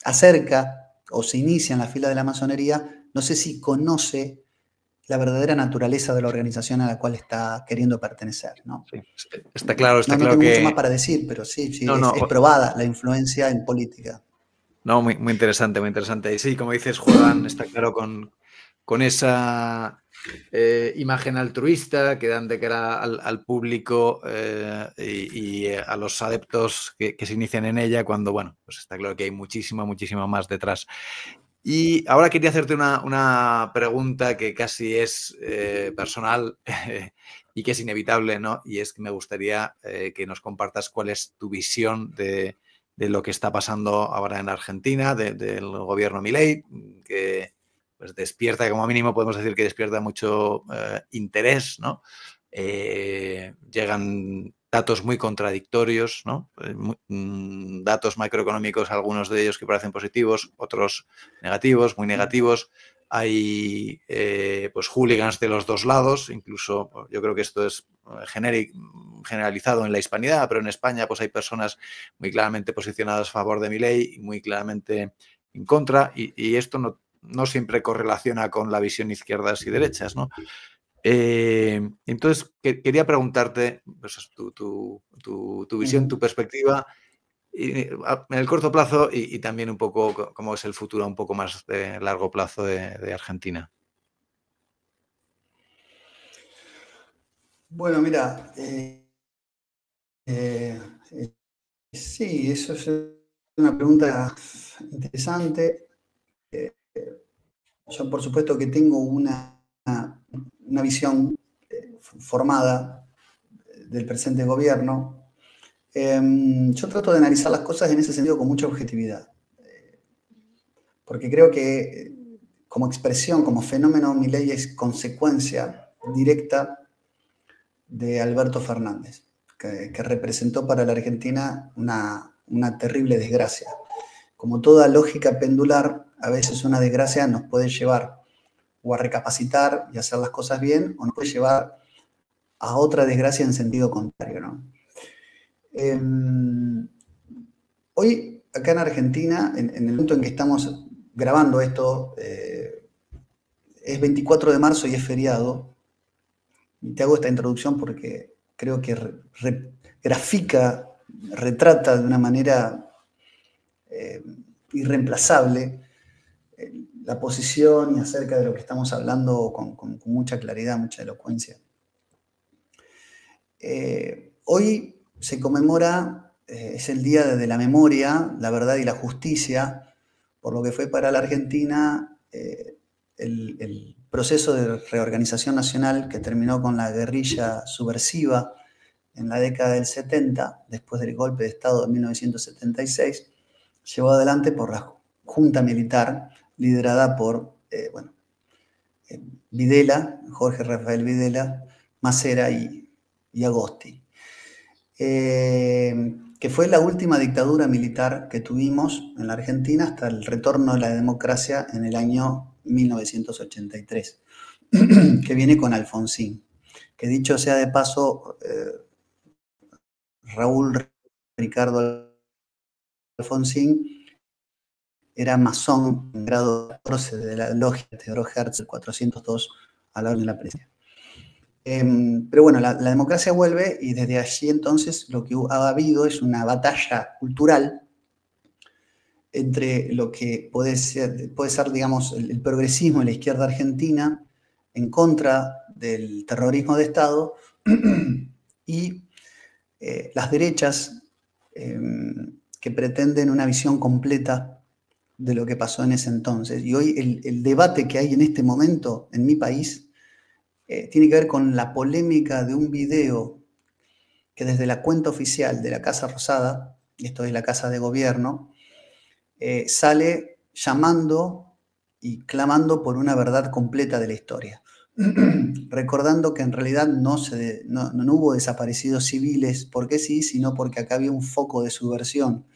acerca o se inicia en la fila de la masonería, no sé si conoce la verdadera naturaleza de la organización a la cual está queriendo pertenecer, ¿no? Sí, está No claro tengo mucho que... más para decir, pero sí, No, es no, probada la influencia en política. no, muy, muy interesante, muy interesante. Y sí, como dices, juegan, está claro, con esa imagen altruista que dan de cara al público y a los adeptos que se inician en ella, cuando, bueno, pues está claro que hay muchísima, muchísima más detrás. Y ahora quería hacerte una pregunta que casi es personal y que es inevitable, ¿no? Y es que me gustaría que nos compartas cuál es tu visión de lo que está pasando ahora en Argentina, del gobierno Milei, que pues despierta, como mínimo podemos decir que despierta mucho interés, ¿no? Llegan datos muy contradictorios, ¿no? Datos macroeconómicos, algunos de ellos que parecen positivos, otros negativos, muy negativos. Hay pues hooligans de los dos lados, incluso yo creo que esto es generalizado en la hispanidad, pero en España pues hay personas muy claramente posicionadas a favor de Milei y muy claramente en contra, y esto no siempre correlaciona con la visión izquierdas y derechas, ¿no? Entonces, quería preguntarte pues, tu visión, tu perspectiva en el corto plazo y también un poco cómo es el futuro un poco más de largo plazo de Argentina. Bueno, mira, eh, sí, eso es una pregunta interesante. Yo, por supuesto, que tengo una visión formada del presente gobierno. Yo trato de analizar las cosas en ese sentido con mucha objetividad, porque creo que como expresión, como fenómeno, mi ley es consecuencia directa de Alberto Fernández, que representó para la Argentina una terrible desgracia. Como toda lógica pendular, a veces una desgracia nos puede llevar o a recapacitar y hacer las cosas bien, o nos puede llevar a otra desgracia en sentido contrario, ¿no? Hoy, acá en Argentina, en el punto en que estamos grabando esto, es 24 de marzo y es feriado. Y te hago esta introducción porque creo que grafica, retrata de una manera irreemplazable la posición y acerca de lo que estamos hablando con mucha claridad, mucha elocuencia. Hoy se conmemora, es el Día de la Memoria, la Verdad y la Justicia, por lo que fue para la Argentina el proceso de reorganización nacional que terminó con la guerrilla subversiva en la década del 70, después del golpe de Estado de 1976, llevado adelante por la Junta Militar, liderada por Videla, Jorge Rafael Videla, Macera y Agosti. Que fue la última dictadura militar que tuvimos en la Argentina hasta el retorno de la democracia en el año 1983, que viene con Alfonsín. Que dicho sea de paso, Raúl Ricardo Alfonsín era masón en grado 14 de la logia Teodoro Herzl 402 a la orden de la presidencia. Pero bueno, la democracia vuelve y desde allí entonces lo que ha habido es una batalla cultural entre lo que puede ser digamos, el progresismo y la izquierda argentina en contra del terrorismo de Estado y las derechas que pretenden una visión completa de lo que pasó en ese entonces. Y hoy el debate que hay en este momento en mi país tiene que ver con la polémica de un video que desde la cuenta oficial de la Casa Rosada, esto es la Casa de Gobierno, sale llamando y clamando por una verdad completa de la historia. Recordando que en realidad no hubo desaparecidos civiles porque sí, sino porque acá había un foco de subversión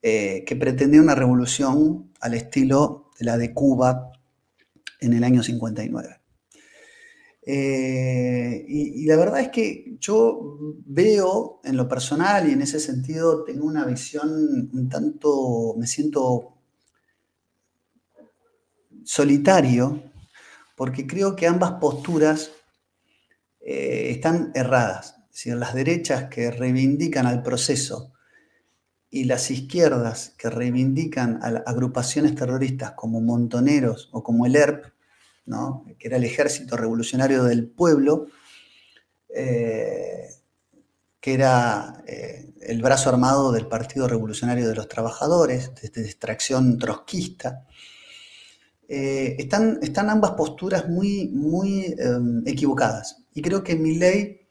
que pretendía una revolución al estilo de la de Cuba en el año 59. Y la verdad es que yo veo en lo personal y en ese sentido tengo una visión un tanto, me siento solitario, porque creo que ambas posturas están erradas. Es decir, las derechas que reivindican al proceso y las izquierdas que reivindican a agrupaciones terroristas como Montoneros o como el ERP, ¿no? Que era el Ejército Revolucionario del Pueblo, que era el brazo armado del Partido Revolucionario de los Trabajadores, de extracción trotskista. Están ambas posturas muy equivocadas. Y creo que Milei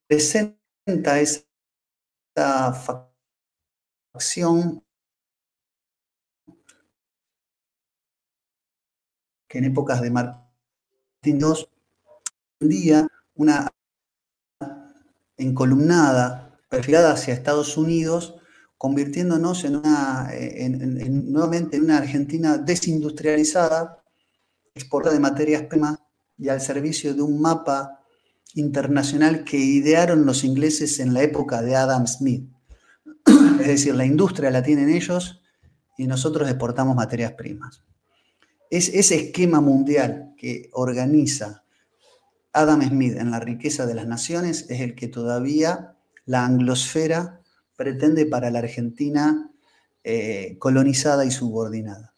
presenta esa facción que en épocas de Martín II tendía una encolumnada, perfilada hacia Estados Unidos, convirtiéndonos nuevamente en una Argentina desindustrializada, exportada de materias primas y al servicio de un mapa internacional que idearon los ingleses en la época de Adam Smith. Es decir, la industria la tienen ellos y nosotros exportamos materias primas. Es ese esquema mundial que organiza Adam Smith en la riqueza de las naciones es el que todavía la anglosfera pretende para la Argentina colonizada y subordinada.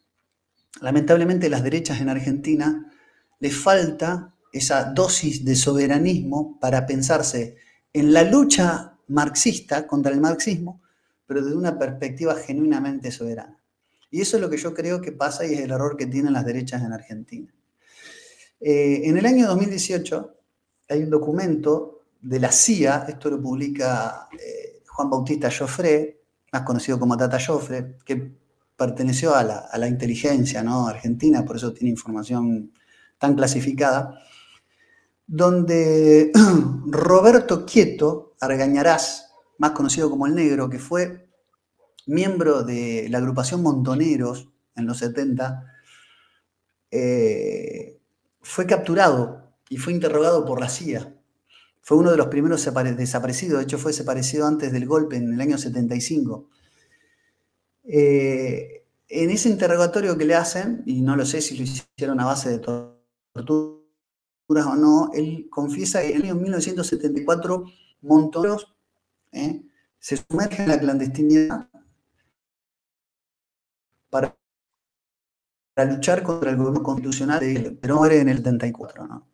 Lamentablemente, las derechas en Argentina les falta esa dosis de soberanismo para pensarse en la lucha marxista contra el marxismo, pero desde una perspectiva genuinamente soberana. Y eso es lo que yo creo que pasa y es el error que tienen las derechas en Argentina. En el año 2018 hay un documento de la CIA, esto lo publica Juan Bautista Joffre, más conocido como Tata Joffre, que perteneció a la inteligencia, ¿no?, argentina, por eso tiene información tan clasificada, donde Roberto Quieto Argañarás, más conocido como el Negro, que fue miembro de la agrupación Montoneros en los 70, fue capturado y fue interrogado por la CIA. Fue uno de los primeros desaparecidos, de hecho fue desaparecido antes del golpe en el año 75. En ese interrogatorio que le hacen, y no lo sé si lo hicieron a base de torturas o no, él confiesa que en el año 1974 Montoneros se sumerge en la clandestinidad para luchar contra el gobierno constitucional de él, pero muere en el 74, ¿no?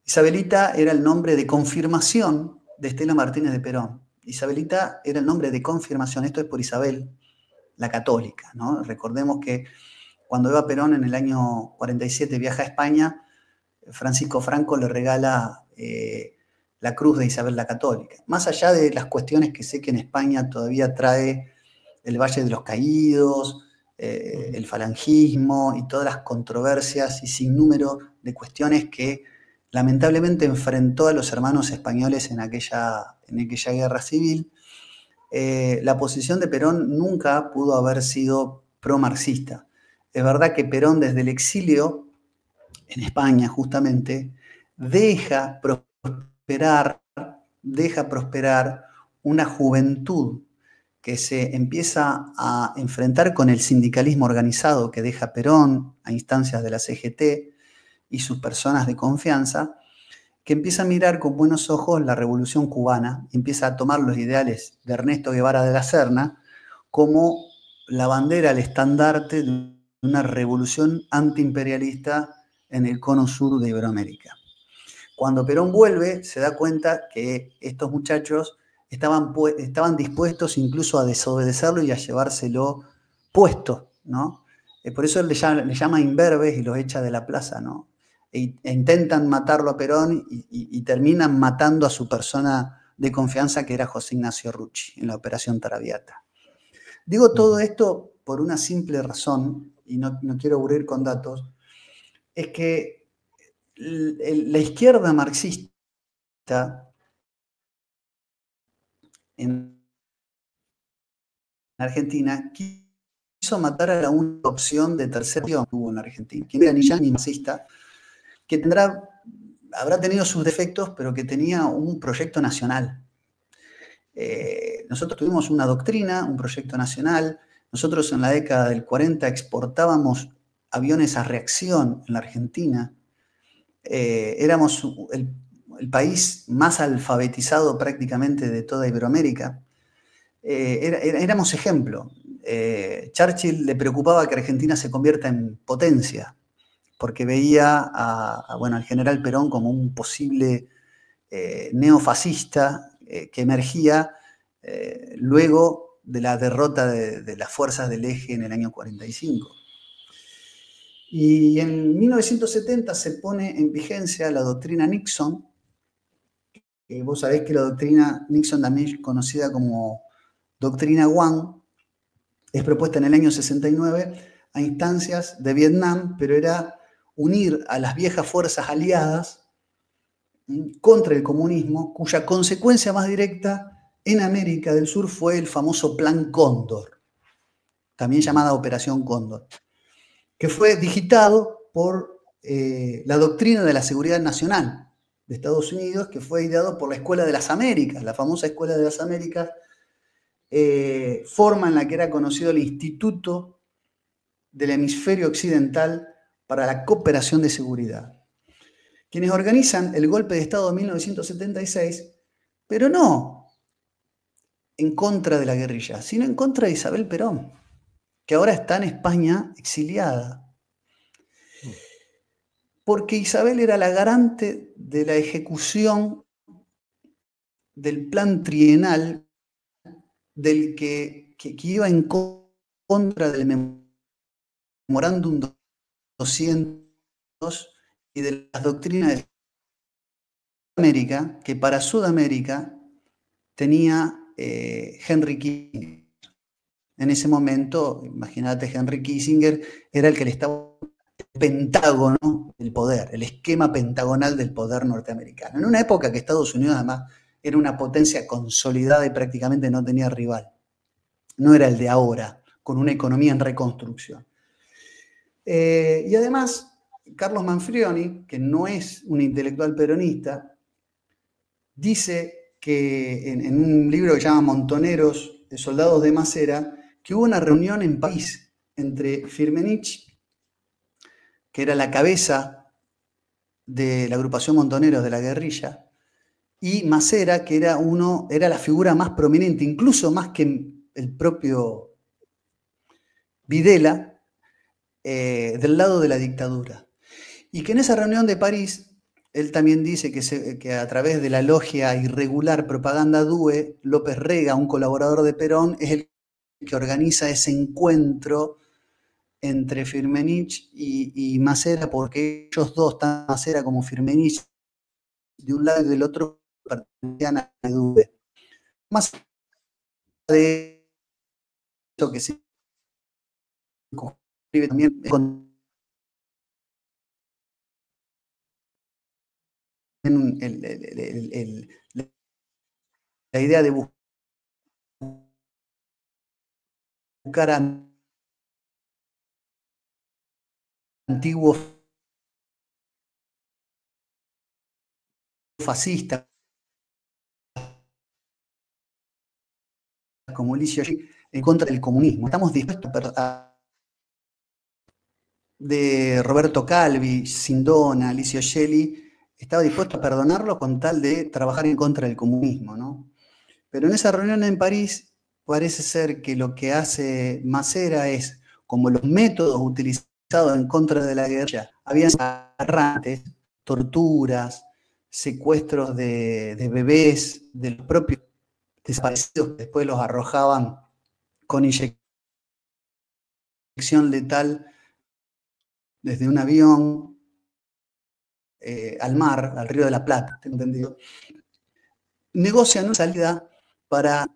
Isabelita era el nombre de confirmación de Estela Martínez de Perón. Isabelita era el nombre de confirmación, esto es por Isabel, la católica, ¿no? Recordemos que cuando Eva Perón en el año 47 viaja a España, Francisco Franco le regala la cruz de Isabel la Católica. Más allá de las cuestiones que sé que en España todavía trae el Valle de los Caídos, el falangismo y todas las controversias y sinnúmero de cuestiones que lamentablemente enfrentó a los hermanos españoles en aquella guerra civil, la posición de Perón nunca pudo haber sido pro-marxista. Es verdad que Perón desde el exilio en España justamente deja prosperar una juventud que se empieza a enfrentar con el sindicalismo organizado que deja Perón a instancias de la CGT y sus personas de confianza, que empieza a mirar con buenos ojos la Revolución Cubana, y empieza a tomar los ideales de Ernesto Guevara de la Serna como la bandera, el estandarte de una revolución antiimperialista en el cono sur de Iberoamérica. Cuando Perón vuelve, se da cuenta que estos muchachos estaban dispuestos incluso a desobedecerlo y a llevárselo puesto, ¿no? Por eso él le llama imberbes y los echa de la plaza, ¿no? E intentan matarlo a Perón y terminan matando a su persona de confianza, que era José Ignacio Rucci, en la Operación Traviata. Digo todo esto por una simple razón, y no quiero aburrir con datos, es que la izquierda marxista en Argentina quiso matar a la única opción de tercer opción que hubo en Argentina, que era ni ya ni marxista, que habrá tenido sus defectos, pero que tenía un proyecto nacional. Nosotros tuvimos una doctrina, un proyecto nacional. Nosotros en la década del 40 exportábamos aviones a reacción en la Argentina. Éramos el país más alfabetizado prácticamente de toda Iberoamérica. Éramos ejemplo. Churchill le preocupaba que Argentina se convierta en potencia, porque veía al general Perón como un posible neofascista que emergía luego de la derrota de las fuerzas del Eje en el año 45. Y en 1970 se pone en vigencia la doctrina Nixon. Vos sabés que la doctrina Nixon, también es conocida como doctrina One, es propuesta en el año 69 a instancias de Vietnam, pero era unir a las viejas fuerzas aliadas contra el comunismo, cuya consecuencia más directa en América del Sur fue el famoso Plan Cóndor, también llamada Operación Cóndor, que fue digitado por la doctrina de la seguridad nacional de Estados Unidos, que fue ideado por la Escuela de las Américas, la famosa Escuela de las Américas, forma en la que era conocido el Instituto del Hemisferio Occidental para la Cooperación de Seguridad, quienes organizan el golpe de Estado de 1976, pero no en contra de la guerrilla, sino en contra de Isabel Perón, que ahora está en España exiliada. Porque Isabel era la garante de la ejecución del plan trienal del que iba en contra del Memorándum 200 y de las doctrinas de América, que para Sudamérica tenía Henry Kissinger. En ese momento, imagínate, Henry Kissinger era el que le estaba el pentágono del poder, el esquema pentagonal del poder norteamericano. En una época que Estados Unidos además era una potencia consolidada y prácticamente no tenía rival. No era el de ahora, con una economía en reconstrucción. Y además, Carlos Manfrioni, que no es un intelectual peronista, dice que en un libro que se llama Montoneros, de soldados de Masera, que hubo una reunión en París entre Firmenich, que era la cabeza de la agrupación Montoneros de la guerrilla, y Masera, que era la figura más prominente, incluso más que el propio Videla, del lado de la dictadura. Y que en esa reunión de París, él también dice que a través de la logia irregular Propaganda Due, López Rega, un colaborador de Perón, es el que organiza ese encuentro entre Firmenich y Macera, porque ellos dos, tanto Macera como Firmenich, de un lado y del otro, pertenecían a la PDUV. Más de eso que se escribe también con la idea de buscar antiguos fascistas como Licio Gelli en contra del comunismo. Estamos dispuestos de Roberto Calvi, Sindona, Licio Gelli, estaba dispuesto a perdonarlo con tal de trabajar en contra del comunismo, ¿no? Pero en esa reunión en París parece ser que lo que hace Macera es, como los métodos utilizados en contra de la guerrilla, habían agarrantes, torturas, secuestros de bebés, de los propios desaparecidos que después los arrojaban con inyección letal desde un avión al mar, al Río de la Plata, tengo entendido, negocian una salida para,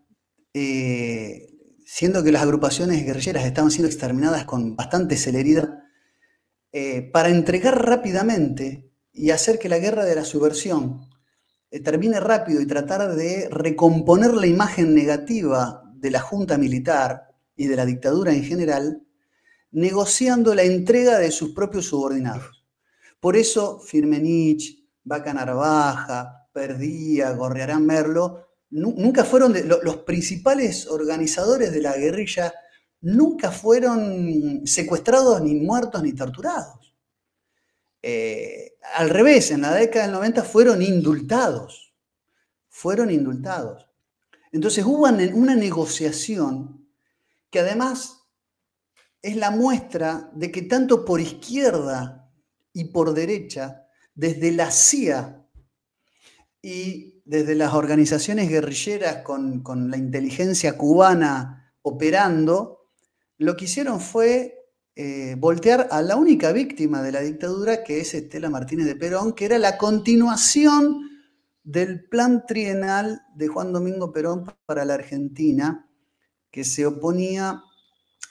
siendo que las agrupaciones guerrilleras estaban siendo exterminadas con bastante celeridad, para entregar rápidamente y hacer que la guerra de la subversión termine rápido y tratar de recomponer la imagen negativa de la junta militar y de la dictadura en general, negociando la entrega de sus propios subordinados. Por eso Firmenich, Vaca Narvaja, Perdía, Gorriarán Merlo, nunca fueron, los principales organizadores de la guerrilla, nunca fueron secuestrados, ni muertos, ni torturados. Al revés, en la década del 90 fueron indultados. Entonces hubo una negociación que además es la muestra de que tanto por izquierda y por derecha, desde la CIA y desde las organizaciones guerrilleras con la inteligencia cubana operando, lo que hicieron fue voltear a la única víctima de la dictadura, que es Estela Martínez de Perón, que era la continuación del plan trienal de Juan Domingo Perón para la Argentina, que se oponía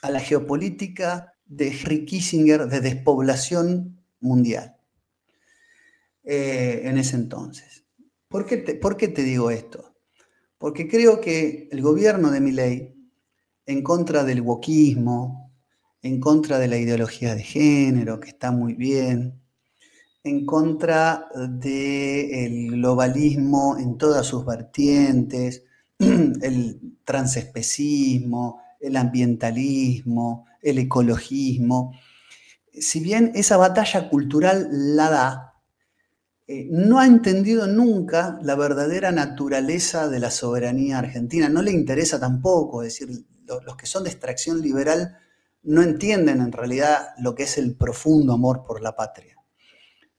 a la geopolítica de Henry Kissinger de despoblación mundial en ese entonces. ¿Por qué te digo esto? Porque creo que el gobierno de Milei, en contra del wokismo, en contra de la ideología de género, que está muy bien, en contra del globalismo en todas sus vertientes, el transespecismo, el ambientalismo, el ecologismo. Si bien esa batalla cultural la da, no ha entendido nunca la verdadera naturaleza de la soberanía argentina. No le interesa tampoco, es decir, los que son de extracción liberal no entienden en realidad lo que es el profundo amor por la patria.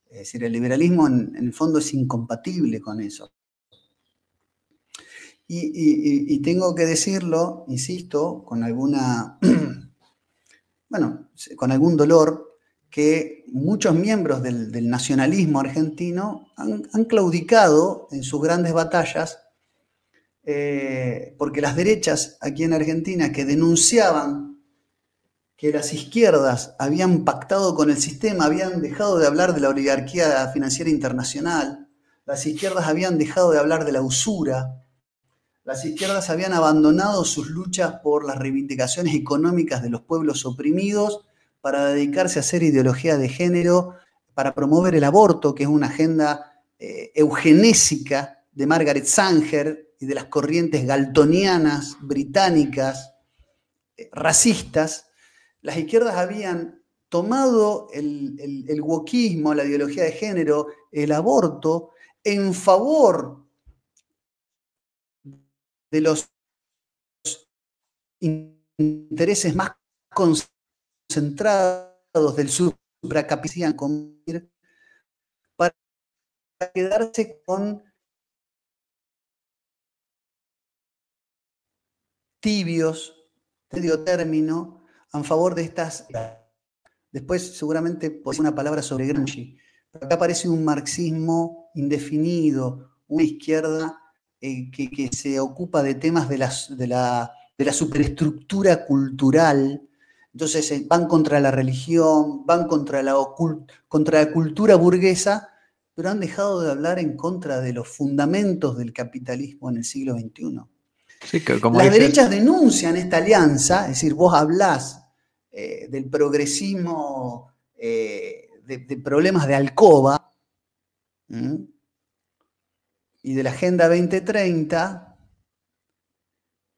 Es decir, el liberalismo en el fondo es incompatible con eso. Y tengo que decirlo, insisto, con alguna, bueno, con algún dolor, que muchos miembros del nacionalismo argentino han claudicado en sus grandes batallas, porque las derechas aquí en Argentina que denunciaban que las izquierdas habían pactado con el sistema, habían dejado de hablar de la oligarquía financiera internacional, las izquierdas habían dejado de hablar de la usura, las izquierdas habían abandonado sus luchas por las reivindicaciones económicas de los pueblos oprimidos para dedicarse a hacer ideología de género, para promover el aborto, que es una agenda eugenésica de Margaret Sanger y de las corrientes galtonianas, británicas, racistas. Las izquierdas habían tomado el wokismo, la ideología de género, el aborto, en favor de los intereses más concentrados del supracapitalismo para quedarse con tibios, medio término, a favor de estas Después seguramente puede ser una palabra sobre Gramsci. Pero acá aparece un marxismo indefinido, una izquierda que se ocupa de temas de la superestructura cultural. Entonces van contra la religión, van contra la cultura burguesa, pero han dejado de hablar en contra de los fundamentos del capitalismo en el siglo XXI. Sí, que como Las dices, derechas denuncian esta alianza, es decir, vos hablás del progresismo, de problemas de alcoba, ¿m? Y de la Agenda 2030,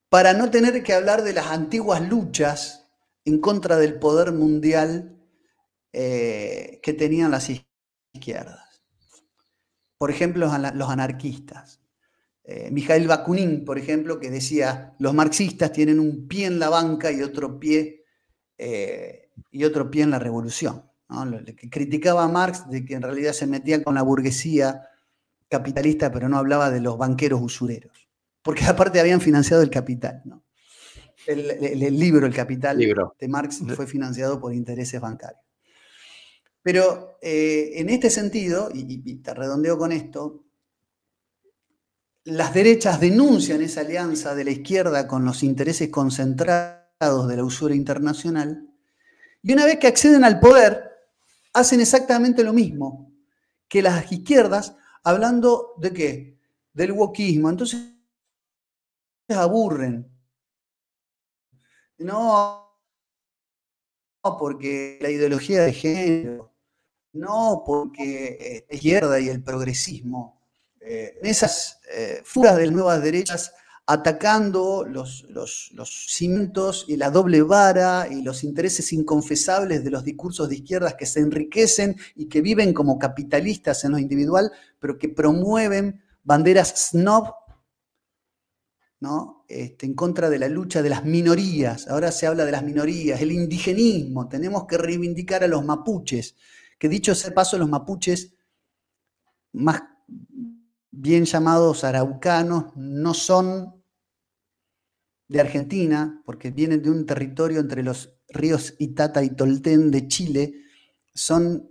para no tener que hablar de las antiguas luchas en contra del poder mundial que tenían las izquierdas. Por ejemplo, los anarquistas. Mikhail Bakunin, por ejemplo, que decía, los marxistas tienen un pie en la banca y otro pie en la revolución, ¿no? Que criticaba a Marx de que en realidad se metía con la burguesía capitalista, pero no hablaba de los banqueros usureros, porque aparte habían financiado el capital, ¿no? El libro El Capital de Marx fue financiado por intereses bancarios. Pero en este sentido, y te redondeo con esto, las derechas denuncian esa alianza de la izquierda con los intereses concentrados de la usura internacional, y una vez que acceden al poder, hacen exactamente lo mismo que las izquierdas, hablando de ¿qué? Del wokismo. Entonces aburren. No, porque la ideología de género, no porque la izquierda y el progresismo, esas fugas de las nuevas derechas atacando los cimientos y la doble vara y los intereses inconfesables de los discursos de izquierdas que se enriquecen y que viven como capitalistas en lo individual, pero que promueven banderas snob, ¿no? En contra de la lucha de las minorías. Ahora se habla de las minorías, el indigenismo, tenemos que reivindicar a los mapuches, que dicho sea de paso, los mapuches, más bien llamados araucanos, no son de Argentina, porque vienen de un territorio entre los ríos Itata y Tolten de Chile, son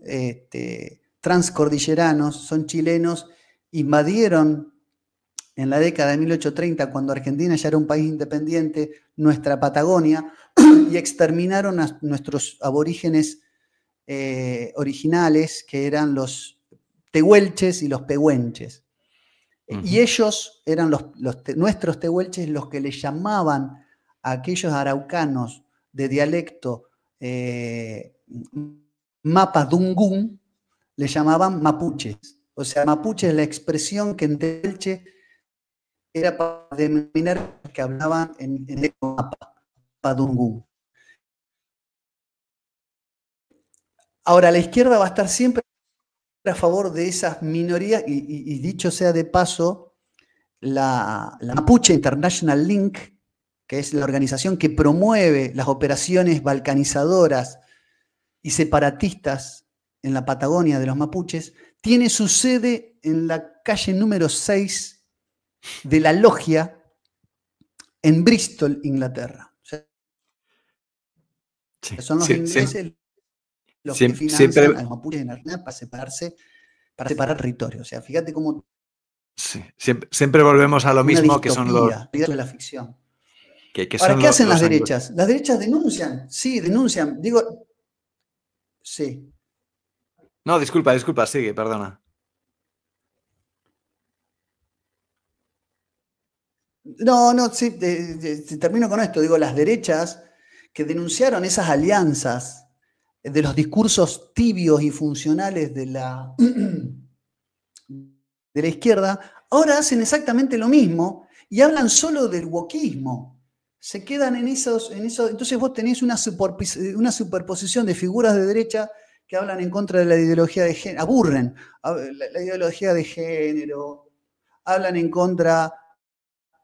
transcordilleranos, son chilenos, invadieron en la década de 1830, cuando Argentina ya era un país independiente, nuestra Patagonia, y exterminaron a nuestros aborígenes originales, que eran los tehuelches y los pehuenches. Y ellos eran nuestros tehuelches los que le llamaban a aquellos araucanos de dialecto mapadungún, le llamaban mapuches. O sea, mapuche es la expresión que en tehuelche era para denominar que hablaban en mapadungún. Ahora, la izquierda va a estar siempre a favor de esas minorías y dicho sea de paso, la Mapuche International Link, que es la organización que promueve las operaciones balcanizadoras y separatistas en la Patagonia de los mapuches, tiene su sede en la calle número 6 de la Logia en Bristol, Inglaterra. O sea, son los ingleses los que financian a los mapuches en Argentina para separar territorios. O sea, fíjate cómo... Sí, siempre volvemos a lo mismo, que son los... de la ficción. Ahora, ¿qué hacen las derechas? Las derechas denuncian, sí, denuncian. Digo, sí. No, disculpa, sigue, perdona. No, sí, termino con esto. Digo, las derechas que denunciaron esas alianzas de los discursos tibios y funcionales de la izquierda, ahora hacen exactamente lo mismo y hablan solo del wokismo. Se quedan en esos. Entonces vos tenés una superposición de figuras de derecha que hablan en contra de la ideología de género, aburren la ideología de género, hablan en contra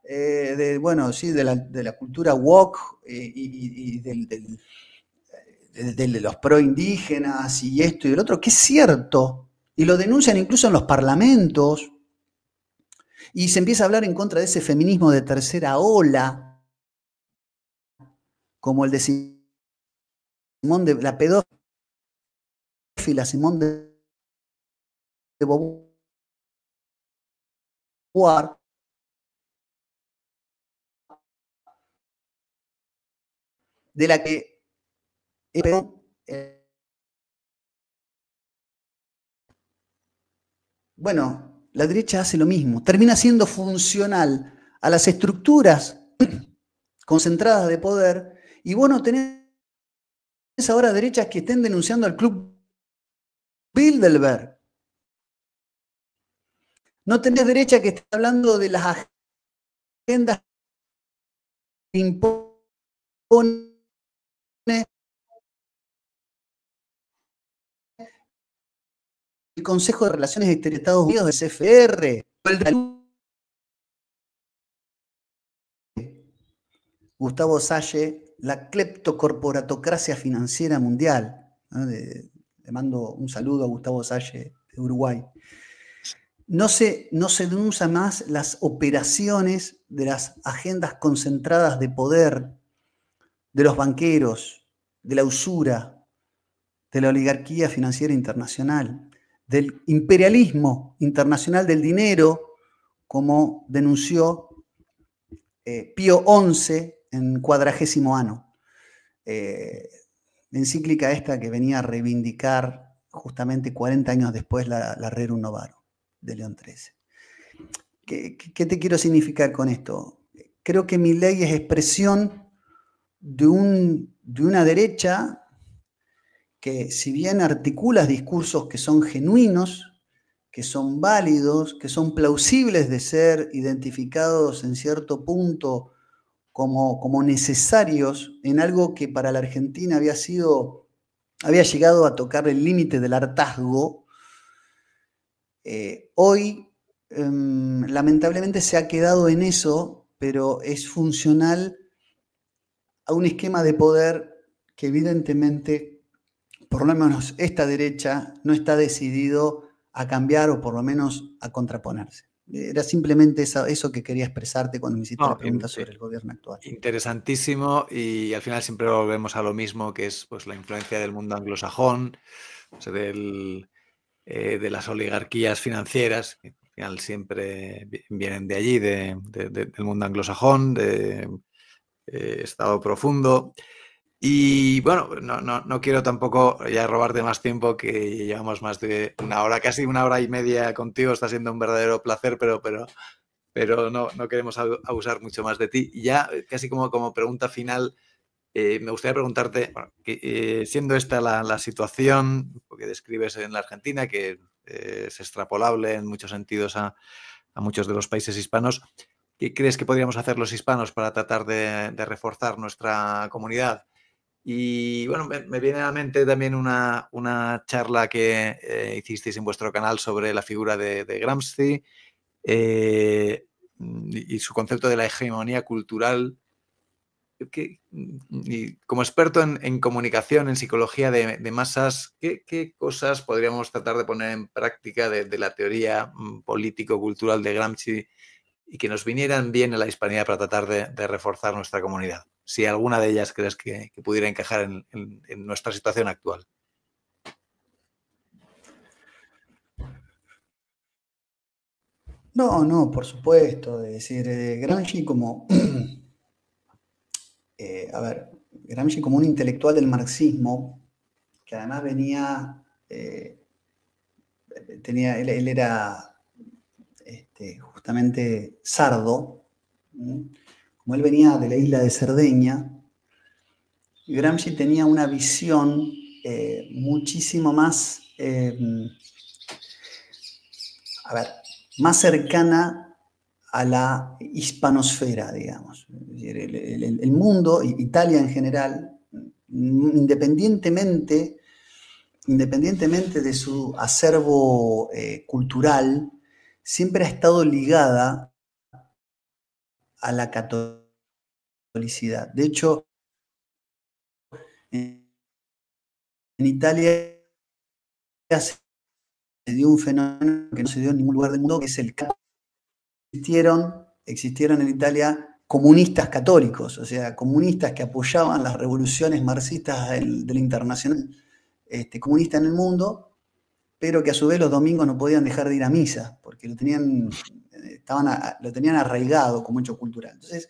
de la cultura woke y de los proindígenas y esto y el otro, que es cierto, y lo denuncian incluso en los parlamentos, y se empieza a hablar en contra de ese feminismo de tercera ola, como el de Simón de la pedófila, la Simone de Beauvoir, de la que bueno, la derecha hace lo mismo, termina siendo funcional a las estructuras concentradas de poder, y vos no tenés ahora derechas que estén denunciando al Club Bilderberg. No tenés derecha que esté hablando de las agendas que impone el Consejo de Relaciones Exteriores de Estados Unidos, del CFR, Gustavo Salle, la cleptocorporatocracia financiera mundial. ¿No? Le mando un saludo a Gustavo Salle de Uruguay. No se denuncian más las operaciones de las agendas concentradas de poder de los banqueros, de la usura, de la oligarquía financiera internacional, del imperialismo internacional del dinero, como denunció Pío XI en 40º Anno. La encíclica esta que venía a reivindicar justamente 40 años después la Rerum Novarum de León XIII. ¿Qué te quiero significar con esto? Creo que Milei es expresión de una derecha que, si bien articula discursos que son genuinos, que son válidos, que son plausibles de ser identificados en cierto punto como necesarios en algo que para la Argentina había llegado a tocar el límite del hartazgo, hoy lamentablemente se ha quedado en eso, pero es funcional a un esquema de poder que evidentemente, por lo menos esta derecha, no está decidido a cambiar o por lo menos a contraponerse. Era simplemente eso que quería expresarte cuando me hiciste la pregunta sobre el gobierno actual. Interesantísimo, y al final siempre volvemos a lo mismo, que es pues la influencia del mundo anglosajón, o sea, de las oligarquías financieras, que al final siempre vienen de allí, del mundo anglosajón, de Estado profundo. Y bueno, no quiero tampoco ya robarte más tiempo, que llevamos más de una hora, casi una hora y media contigo. Está siendo un verdadero placer, pero no queremos abusar mucho más de ti. Y ya casi como pregunta final, me gustaría preguntarte, bueno, siendo esta la situación que describes en la Argentina, que es extrapolable en muchos sentidos a muchos de los países hispanos, ¿qué crees que podríamos hacer los hispanos para tratar de reforzar nuestra comunidad? Y bueno, me viene a la mente también una charla que hicisteis en vuestro canal sobre la figura de Gramsci y su concepto de la hegemonía cultural. Y como experto en comunicación, en psicología de masas, ¿qué cosas podríamos tratar de poner en práctica de la teoría político-cultural de Gramsci y que nos vinieran bien a la hispanidad para tratar de reforzar nuestra comunidad? Si alguna de ellas crees que pudiera encajar en nuestra situación actual. No, por supuesto. Es decir, Gramsci como... Gramsci como un intelectual del marxismo, que además venía... él era justamente sardo, como él venía de la isla de Cerdeña, Gramsci tenía una visión muchísimo más, más cercana a la hispanosfera, digamos. El mundo, Italia en general, independientemente de su acervo cultural, siempre ha estado ligada a la catolicidad. De hecho, en Italia se dio un fenómeno que no se dio en ningún lugar del mundo, que es el existieron en Italia comunistas católicos, o sea, comunistas que apoyaban las revoluciones marxistas de la Internacional comunista en el mundo, pero que a su vez los domingos no podían dejar de ir a misa, porque lo tenían arraigado como hecho cultural. Entonces,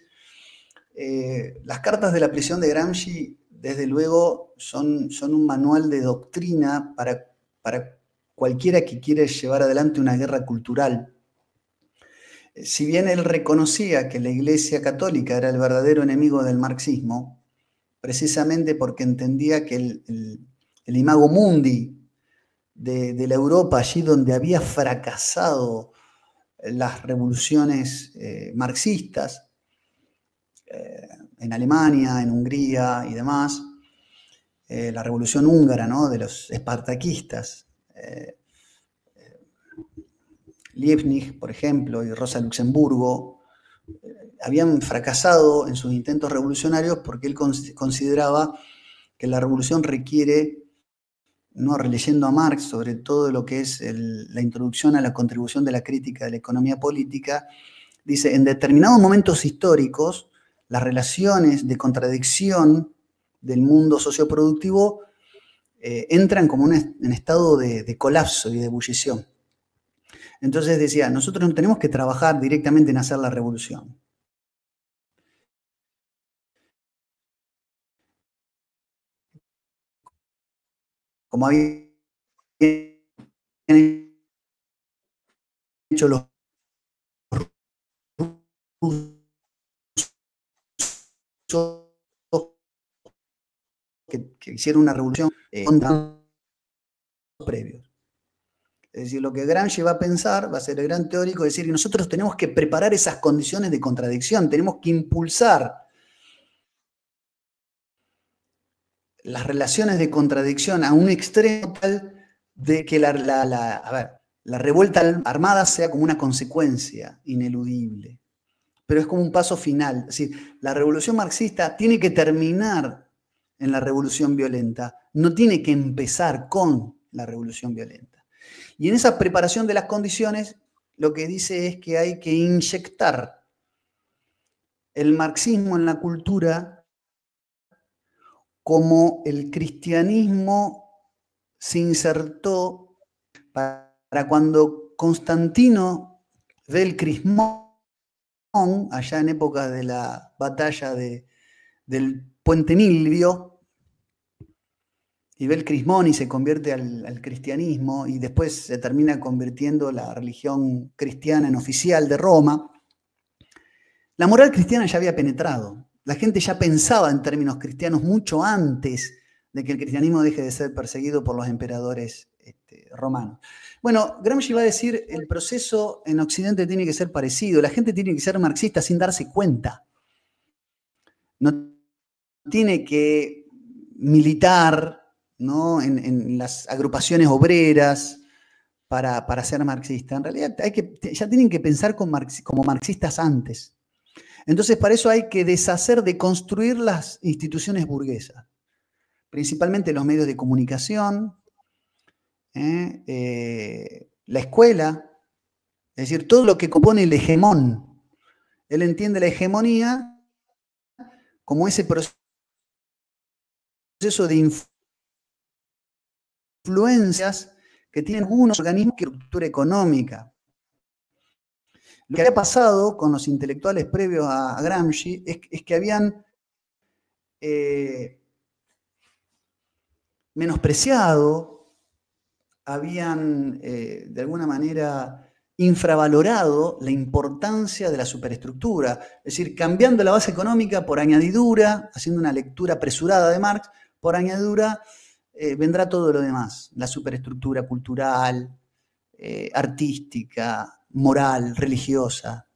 las cartas de la prisión de Gramsci, desde luego, son un manual de doctrina para cualquiera que quiera llevar adelante una guerra cultural. Si bien él reconocía que la Iglesia Católica era el verdadero enemigo del marxismo, precisamente porque entendía que el imago mundi de la Europa, allí donde había fracasado las revoluciones marxistas, en Alemania, en Hungría y demás, la revolución húngara, ¿no?, de los espartaquistas, Liebknecht, por ejemplo, y Rosa Luxemburgo, habían fracasado en sus intentos revolucionarios porque él consideraba que la revolución requiere, ¿no?, releyendo a Marx sobre todo lo que es la introducción a la contribución de la crítica de la economía política, dice, en determinados momentos históricos, las relaciones de contradicción del mundo socioproductivo entran como en estado de colapso y de ebullición. Entonces decía, nosotros no tenemos que trabajar directamente en hacer la revolución. Como habían hecho los rusos que hicieron una revolución previos. Es decir, lo que Gramsci va a pensar, va a ser el gran teórico, es decir, que nosotros tenemos que preparar esas condiciones de contradicción, tenemos que impulsar las relaciones de contradicción a un extremo tal de que la revuelta armada sea como una consecuencia ineludible. Pero es como un paso final. Es decir, la revolución marxista tiene que terminar en la revolución violenta, no tiene que empezar con la revolución violenta. Y en esa preparación de las condiciones, lo que dice es que hay que inyectar el marxismo en la cultura como el cristianismo se insertó para cuando Constantino ve el crismón, allá en época de la batalla del Puente Milvio, y ve el crismón y se convierte al cristianismo, y después se termina convirtiendo la religión cristiana en oficial de Roma. La moral cristiana ya había penetrado. La gente ya pensaba en términos cristianos mucho antes de que el cristianismo deje de ser perseguido por los emperadores romanos. Bueno, Gramsci va a decir, el proceso en Occidente tiene que ser parecido. La gente tiene que ser marxista sin darse cuenta. No tiene que militar, ¿no?, en las agrupaciones obreras para ser marxista. En realidad ya tienen que pensar como marxistas antes. Entonces, para eso hay que deconstruir las instituciones burguesas, principalmente los medios de comunicación, la escuela, es decir, todo lo que compone el hegemón. Él entiende la hegemonía como ese proceso de influencias que tienen algunos organismos de estructura económica. Lo que había pasado con los intelectuales previos a Gramsci es que habían menospreciado, habían de alguna manera infravalorado la importancia de la superestructura, es decir, cambiando la base económica por añadidura, haciendo una lectura apresurada de Marx, por añadidura vendrá todo lo demás, la superestructura cultural, artística, moral, religiosa.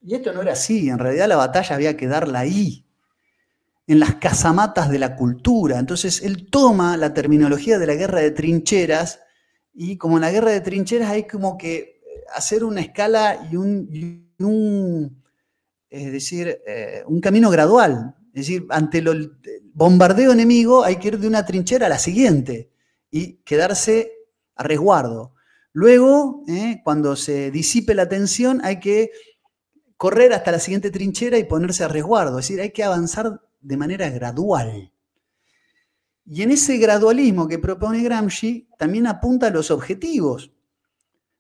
Y esto no era así, en realidad la batalla había que darla ahí, en las casamatas de la cultura. Entonces él toma la terminología de la guerra de trincheras, y como en la guerra de trincheras hay como que hacer una escala y un camino gradual. Es decir, ante el bombardeo enemigo hay que ir de una trinchera a la siguiente y quedarse a resguardo. Luego, cuando se disipe la tensión, hay que correr hasta la siguiente trinchera y ponerse a resguardo. Es decir, hay que avanzar de manera gradual. Y en ese gradualismo que propone Gramsci también apunta a los objetivos.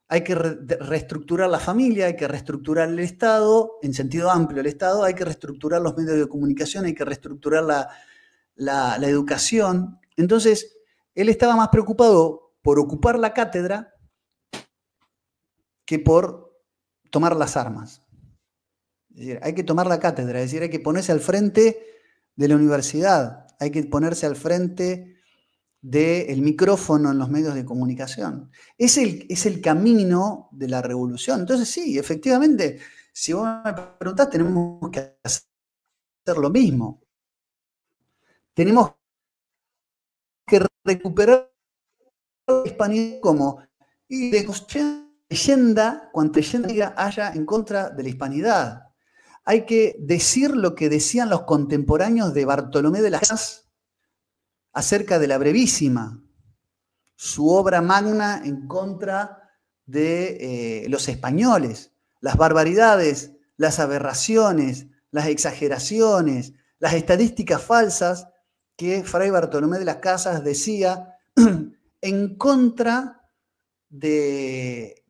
Hay que reestructurar la familia, hay que reestructurar el Estado, en sentido amplio el Estado, hay que reestructurar los medios de comunicación, hay que reestructurar la educación. Entonces, él estaba más preocupado por ocupar la cátedra que por tomar las armas. Es decir, hay que tomar la cátedra, es decir, hay que ponerse al frente de la universidad, hay que ponerse al frente del micrófono en los medios de comunicación. Es el camino de la revolución. Entonces, sí, efectivamente, si vos me preguntás, tenemos que hacer lo mismo. Tenemos que recuperar la hispanidad como y de leyenda, cuanta leyenda haya en contra de la hispanidad. Hay que decir lo que decían los contemporáneos de Bartolomé de las Casas acerca de la Brevísima, su obra magna en contra de los españoles, las barbaridades, las aberraciones, las exageraciones, las estadísticas falsas que Fray Bartolomé de las Casas decía en contra de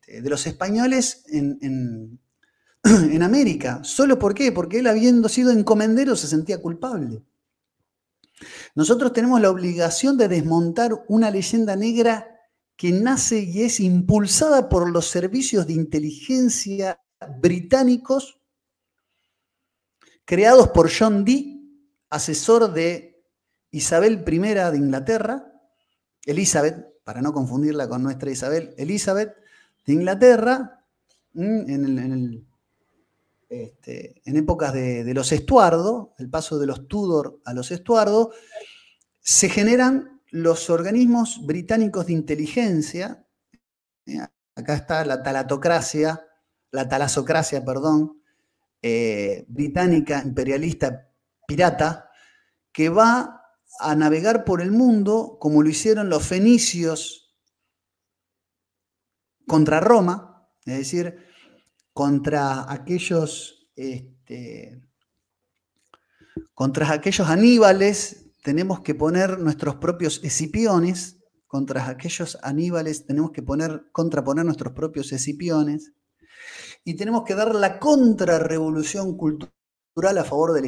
los españoles en América. ¿Solo por qué? Porque él, habiendo sido encomendero, se sentía culpable. Nosotros tenemos la obligación de desmontar una leyenda negra que nace y es impulsada por los servicios de inteligencia británicos creados por John Dee, asesor de Isabel I de Inglaterra, Elizabeth, para no confundirla con nuestra Isabel, Elizabeth de Inglaterra, en épocas de los Estuardo, el paso de los Tudor a los Estuardo, se generan los organismos británicos de inteligencia. Acá está la talasocracia, británica, imperialista, pirata, que va a navegar por el mundo como lo hicieron los fenicios contra Roma, es decir, contra aquellos Aníbales tenemos que poner nuestros propios Escipiones, contra aquellos Aníbales tenemos que contraponer nuestros propios Escipiones, y tenemos que dar la contrarrevolución cultural a favor de la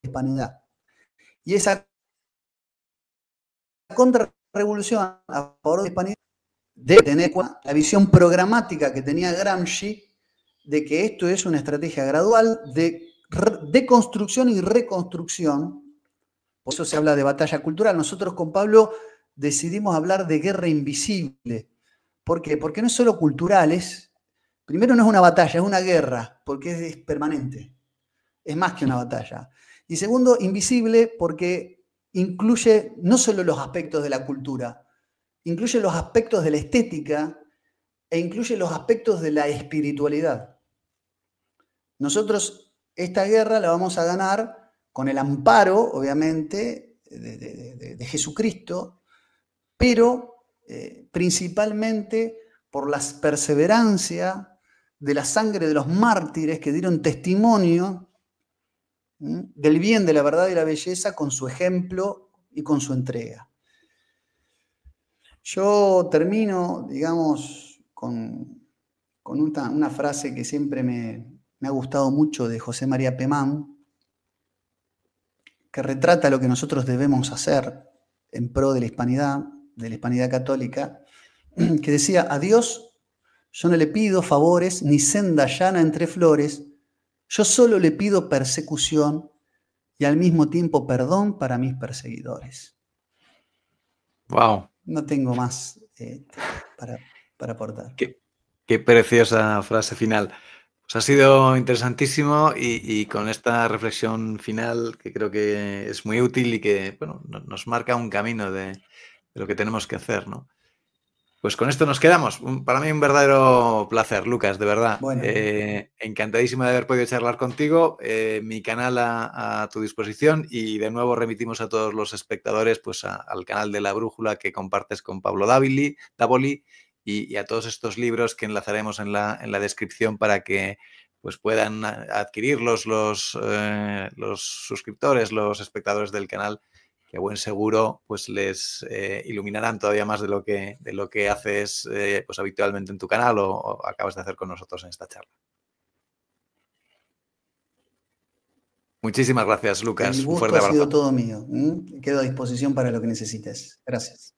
hispanidad. Y esa contrarrevolución a favor de la hispanidad debe tener la visión programática que tenía Gramsci de que esto es una estrategia gradual de construcción y reconstrucción. Por eso se habla de batalla cultural. Nosotros con Pablo decidimos hablar de guerra invisible. ¿Por qué? Porque no es solo cultural, primero no es una batalla, es una guerra, porque es permanente. Es más que una batalla. Y segundo, invisible porque incluye no solo los aspectos de la cultura, incluye los aspectos de la estética e incluye los aspectos de la espiritualidad. Nosotros esta guerra la vamos a ganar con el amparo, obviamente, de Jesucristo, pero principalmente por la perseverancia de la sangre de los mártires que dieron testimonio del bien, de la verdad y la belleza con su ejemplo y con su entrega. Yo termino, digamos, con una frase que siempre me ha gustado mucho de José María Pemán, que retrata lo que nosotros debemos hacer en pro de la hispanidad católica, que decía: a Dios yo no le pido favores ni senda llana entre flores, yo solo le pido persecución y al mismo tiempo perdón para mis perseguidores. Wow. No tengo más para aportar. Qué preciosa frase final. Pues ha sido interesantísimo y con esta reflexión final que creo que es muy útil y que nos marca un camino de lo que tenemos que hacer, ¿no? Pues con esto nos quedamos. Para mí un verdadero placer, Lucas, de verdad. Bueno. Encantadísimo de haber podido charlar contigo. Mi canal a tu disposición y de nuevo remitimos a todos los espectadores pues al canal de La Brújula que compartes con Pablo Davoli y a todos estos libros que enlazaremos en la descripción para que pues puedan adquirirlos los suscriptores, los espectadores del canal a buen seguro pues les iluminarán todavía más de lo que haces pues habitualmente en tu canal o acabas de hacer con nosotros en esta charla. Muchísimas gracias, El Lucas. Un gusto fuerte ha sido abrazo. todo mío. Quedo a disposición para lo que necesites. Gracias.